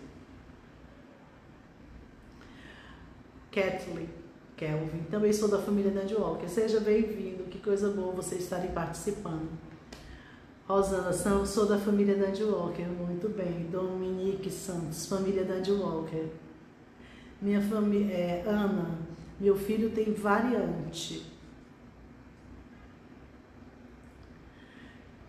Kathleen Kelvin, também sou da família Dandy Walker. Seja bem-vindo, que coisa boa você estarem participando. Rosana, sou da família Dandy Walker, muito bem. Dominique Santos, família Dandy Walker. Minha família, Ana, meu filho tem variante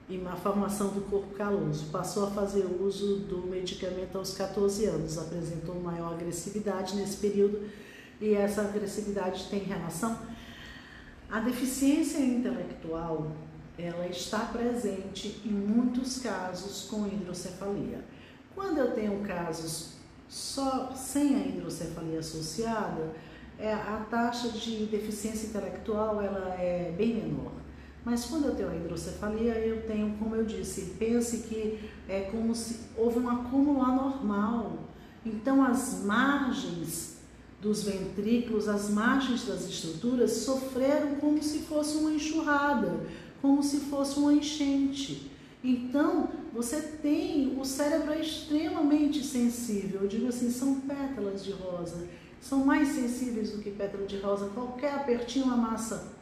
e má formação do corpo caloso. Passou a fazer uso do medicamento aos 14 anos. Apresentou maior agressividade nesse período e essa agressividade tem relação. A deficiência intelectual, ela está presente em muitos casos com hidrocefalia. Quando eu tenho casos só sem a hidrocefalia associada, a taxa de deficiência intelectual ela é bem menor. Mas quando eu tenho a hidrocefalia, eu tenho, como eu disse, pense que é como se houve um acúmulo anormal. Então as margens dos ventrículos, as margens das estruturas sofreram como se fosse uma enxurrada, como se fosse uma enchente. Então, você tem, o cérebro é extremamente sensível, eu digo assim, são pétalas de rosa, são mais sensíveis do que pétala de rosa, qualquer apertinho amassa.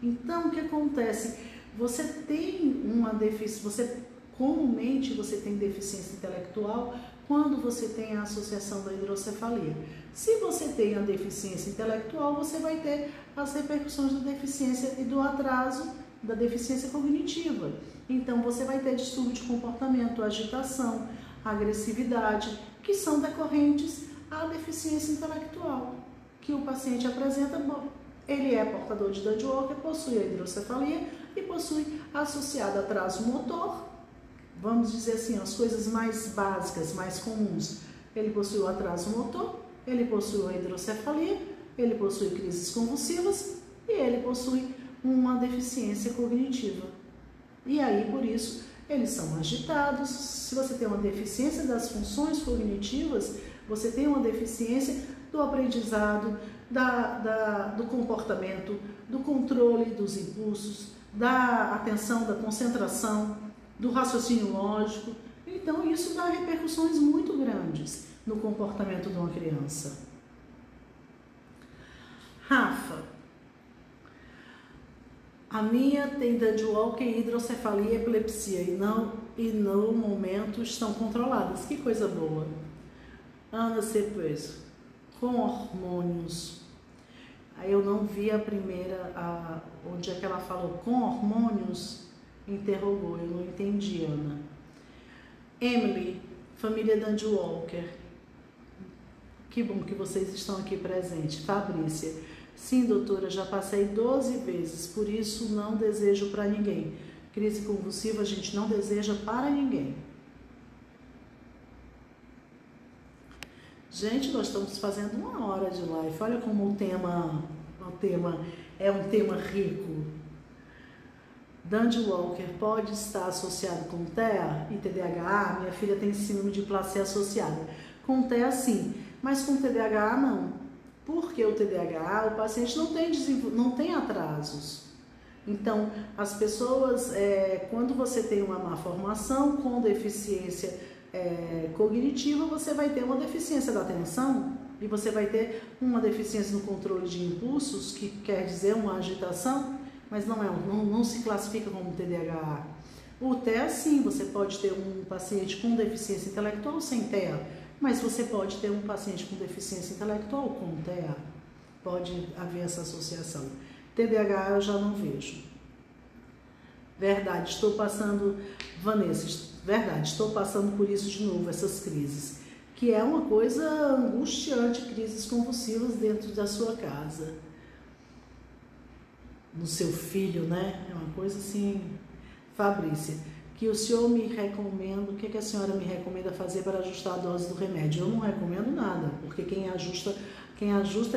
Então, o que acontece? Você tem uma deficiência, comumente você tem deficiência intelectual quando você tem a associação da hidrocefalia. Se você tem a deficiência intelectual, você vai ter as repercussões da deficiência e do atraso da deficiência cognitiva. Então, você vai ter distúrbio de comportamento, agitação, agressividade, que são decorrentes à deficiência intelectual que o paciente apresenta. Bom, ele é portador de Dandy Walker, possui a hidrocefalia e possui associado atraso motor. Vamos dizer assim, as coisas mais básicas, mais comuns. Ele possui o atraso motor, ele possui a hidrocefalia, ele possui crises convulsivas e ele possui uma deficiência cognitiva. E aí, por isso, eles são agitados. Se você tem uma deficiência das funções cognitivas, você tem uma deficiência do aprendizado, do comportamento, do controle dos impulsos, da atenção, da concentração, do raciocínio lógico. Então, isso dá repercussões muito grandes no comportamento de uma criança. Rafa, a minha tem Dandy Walker, hidrocefalia e epilepsia e no momento estão controladas. Que coisa boa. Ana Cepueso, com hormônios. Aí eu não vi a primeira, onde é que ela falou com hormônios, interrogou, eu não entendi, Ana. Emily, família Dandy Walker. Que bom que vocês estão aqui presentes. Fabrícia, sim, doutora, já passei 12 vezes, por isso não desejo para ninguém. Crise convulsiva a gente não deseja para ninguém. Gente, nós estamos fazendo 1 hora de live. Olha como o tema é um tema rico. Dandy Walker pode estar associado com TEA e TDAH? Minha filha tem síndrome de placer associada. Com TEA, sim, mas com TDAH, não. Porque o TDAH, o paciente não tem atrasos. Então, as pessoas, quando você tem uma má formação com deficiência cognitiva, você vai ter uma deficiência da atenção e você vai ter uma deficiência no controle de impulsos, que quer dizer uma agitação, mas não se classifica como TDAH. O TEA, sim, você pode ter um paciente com deficiência intelectual sem TEA, mas você pode ter um paciente com deficiência intelectual com TEA. Pode haver essa associação. TDAH eu já não vejo. Verdade, Vanessa, verdade, estou passando por isso de novo, essas crises. Que é uma coisa angustiante, crises convulsivas dentro da sua casa. No seu filho, né? É uma coisa assim. Fabrícia, que o senhor me recomenda, o que a senhora me recomenda fazer para ajustar a dose do remédio? Eu não recomendo nada, porque quem ajusta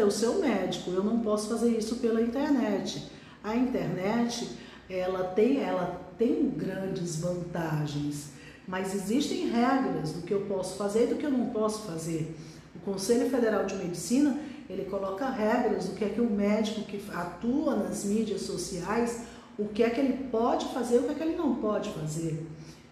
é o seu médico. Eu não posso fazer isso pela internet. A internet, ela tem grandes vantagens, mas existem regras do que eu posso fazer e do que eu não posso fazer. O Conselho Federal de Medicina, ele coloca regras do que é que o médico que atua nas mídias sociais, o que é que ele pode fazer e o que é que ele não pode fazer.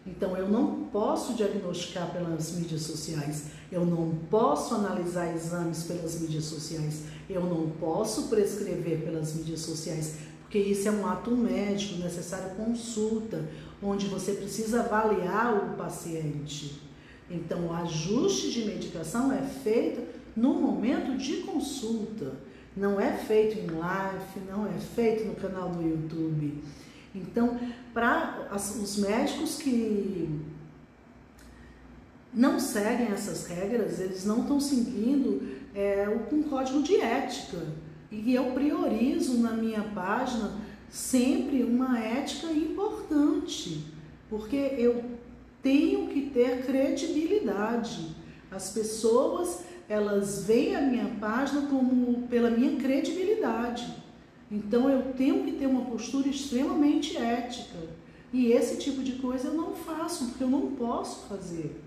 Então, eu não posso diagnosticar pelas mídias sociais, eu não posso analisar exames pelas mídias sociais, eu não posso prescrever pelas mídias sociais, porque isso é um ato médico, necessário consulta, onde você precisa avaliar o paciente. Então, o ajuste de medicação é feito no momento de consulta, não é feito em live, não é feito no canal do YouTube. Então, para os médicos que não seguem essas regras, eles não estão seguindo um código de ética. E eu priorizo na minha página sempre uma ética importante, porque eu tenho que ter credibilidade. As pessoas, elas veem a minha página como pela minha credibilidade. Então, eu tenho que ter uma postura extremamente ética. E esse tipo de coisa eu não faço, porque eu não posso fazer.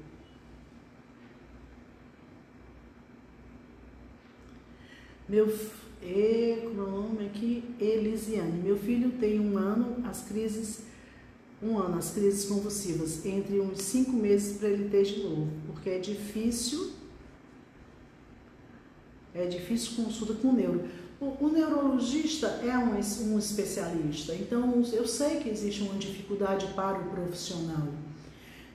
Nome aqui, Elisiane. Meu filho tem um ano, as crises convulsivas, entre uns 5 meses para ele ter de novo, porque é difícil consulta com o neuro. O neurologista é um especialista, então eu sei que existe uma dificuldade para o profissional,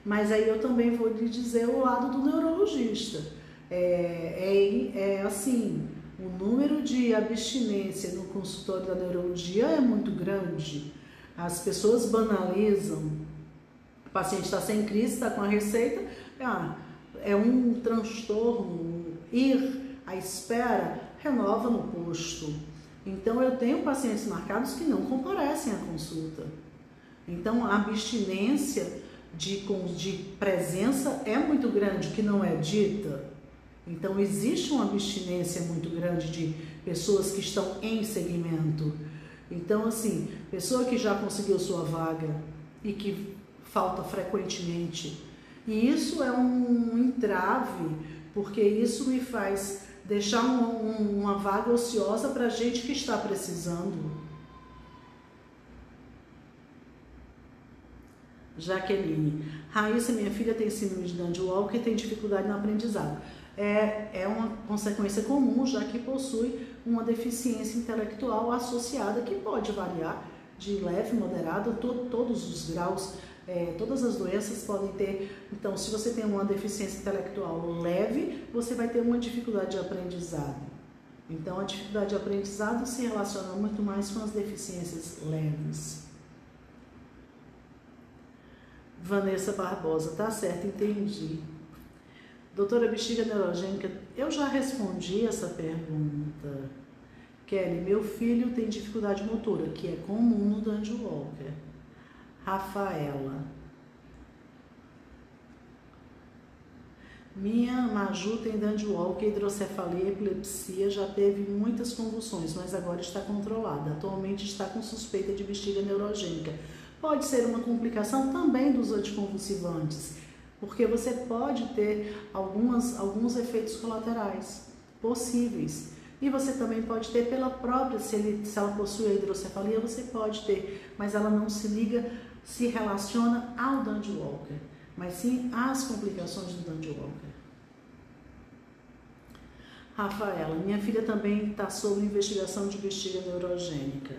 mas aí eu também vou lhe dizer o lado do neurologista. Assim, o número de abstinência no consultório da neurologia é muito grande. As pessoas banalizam. O paciente está sem crise, está com a receita, é um transtorno, ir à espera, renova no posto. Então, eu tenho pacientes marcados que não comparecem à consulta. Então, a abstinência de presença é muito grande, que não é dita. Então, existe uma abstinência muito grande de pessoas que estão em segmento. Então, assim, pessoa que já conseguiu sua vaga e que falta frequentemente. E isso é um entrave, porque isso me faz deixar uma vaga ociosa para gente que está precisando. Jaqueline. Raíssa, minha filha tem síndrome de Dandy-Walker e tem dificuldade no aprendizado. É uma consequência comum, já que possui uma deficiência intelectual associada, que pode variar de leve, moderada, todos os graus, todas as doenças podem ter. Então, se você tem uma deficiência intelectual leve, você vai ter uma dificuldade de aprendizado. Então, a dificuldade de aprendizado se relaciona muito mais com as deficiências leves. Vanessa Barbosa, tá certo, entendi. Doutora, bexiga neurogênica, eu já respondi essa pergunta. Kelly, meu filho tem dificuldade motora, que é comum no Dandy-Walker. Rafaela. Minha Maju tem Dandy-Walker, hidrocefalia, epilepsia, já teve muitas convulsões, mas agora está controlada. Atualmente está com suspeita de bexiga neurogênica. Pode ser uma complicação também dos anticonvulsivantes, porque você pode ter alguns efeitos colaterais possíveis. E você também pode ter pela própria, se ela possui a hidrocefalia, você pode ter, mas ela não se relaciona ao Dandy-Walker, mas sim às complicações do Dandy-Walker. Rafaela, minha filha também está sob investigação de bexiga neurogênica.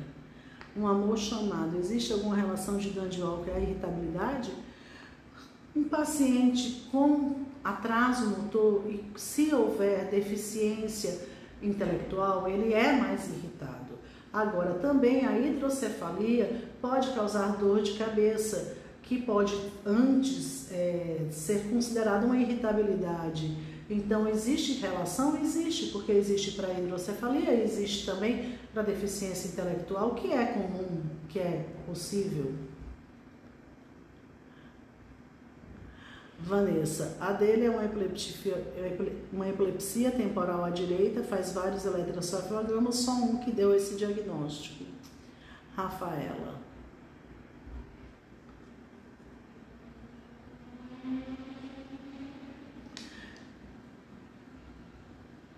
Um amor chamado, existe alguma relação de Dandy-Walker à irritabilidade? Um paciente com atraso motor, e se houver deficiência intelectual, ele é mais irritado. Agora, também a hidrocefalia pode causar dor de cabeça, que pode antes ser considerada uma irritabilidade. Então, existe relação? Existe, porque existe para a hidrocefalia, existe também para a deficiência intelectual, que é comum, que é possível. Vanessa, a dele é uma epilepsia temporal à direita, faz vários eletroencefalogramas, só um que deu esse diagnóstico. Rafaela.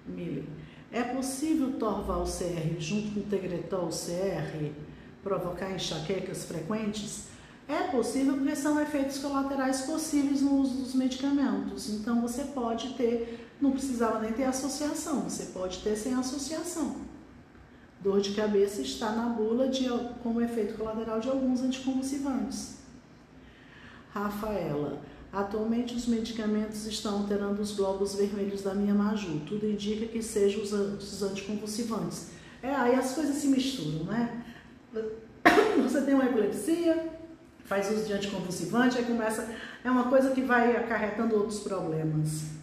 Mili, é possível Torval-CR junto com Tegretol-CR provocar enxaquecas frequentes? É possível porque são efeitos colaterais possíveis no uso dos medicamentos. Então você pode ter, não precisava nem ter associação, você pode ter sem associação. Dor de cabeça está na bula como efeito colateral de alguns anticonvulsivantes. Rafaela, atualmente os medicamentos estão alterando os glóbulos vermelhos da minha Maju. Tudo indica que sejam os anticonvulsivantes. Aí as coisas se misturam, né? Você tem uma epilepsia, faz uso de anticonvulsivante, aí começa... É uma coisa que vai acarretando outros problemas.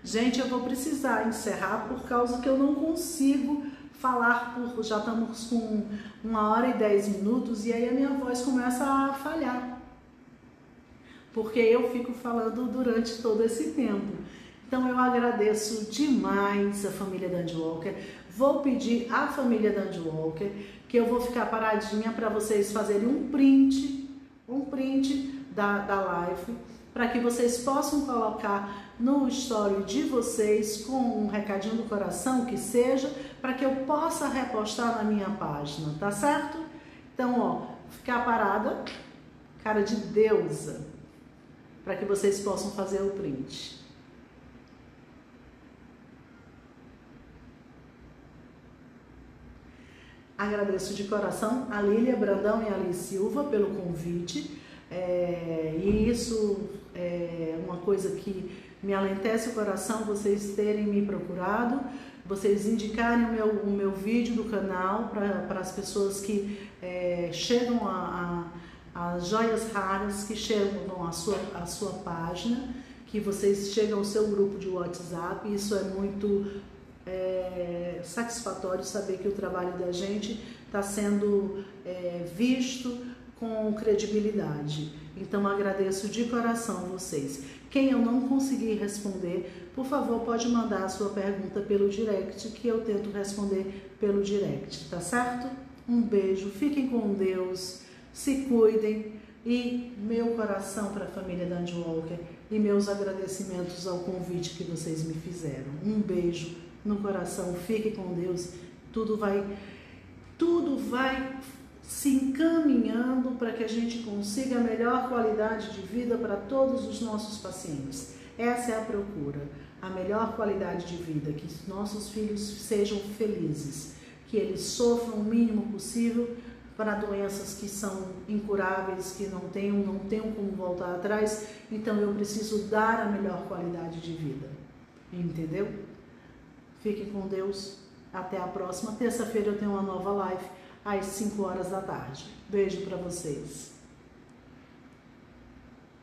Gente, eu vou precisar encerrar por causa que eu não consigo falar já estamos com 1h10 e aí a minha voz começa a falhar. Porque eu fico falando durante todo esse tempo. Então eu agradeço demais a família Dandy Walker. Vou pedir à família Dandy Walker que eu vou ficar paradinha para vocês fazerem um print da live, para que vocês possam colocar no story de vocês com um recadinho do coração que seja, para que eu possa repostar na minha página, tá certo? Então, ó, ficar parada, cara de deusa, para que vocês possam fazer o print. Agradeço de coração a Lília Brandão e a Alice Silva pelo convite. E isso é uma coisa que me alentece o coração, vocês terem me procurado, vocês indicarem o meu vídeo do canal para as pessoas que chegam as joias raras, que chegam à sua página, que vocês chegam ao seu grupo de WhatsApp. Isso é muito satisfatório saber que o trabalho da gente está sendo visto com credibilidade. Então agradeço de coração vocês. Quem eu não conseguir responder, por favor, pode mandar a sua pergunta pelo direct, que eu tento responder pelo direct, tá certo? Um beijo, fiquem com Deus, se cuidem, e meu coração para a família Dandy Walker e meus agradecimentos ao convite que vocês me fizeram. Um beijo no coração, fiquem com Deus, tudo vai se encaminhando para que a gente consiga a melhor qualidade de vida para todos os nossos pacientes. Essa é a procura, a melhor qualidade de vida, que nossos filhos sejam felizes, que eles sofram o mínimo possível para doenças que são incuráveis, que não tenham como voltar atrás. Então eu preciso dar a melhor qualidade de vida, entendeu? Fiquem com Deus, até a próxima. Terça-feira eu tenho uma nova live às 5 horas da tarde. Beijo para vocês.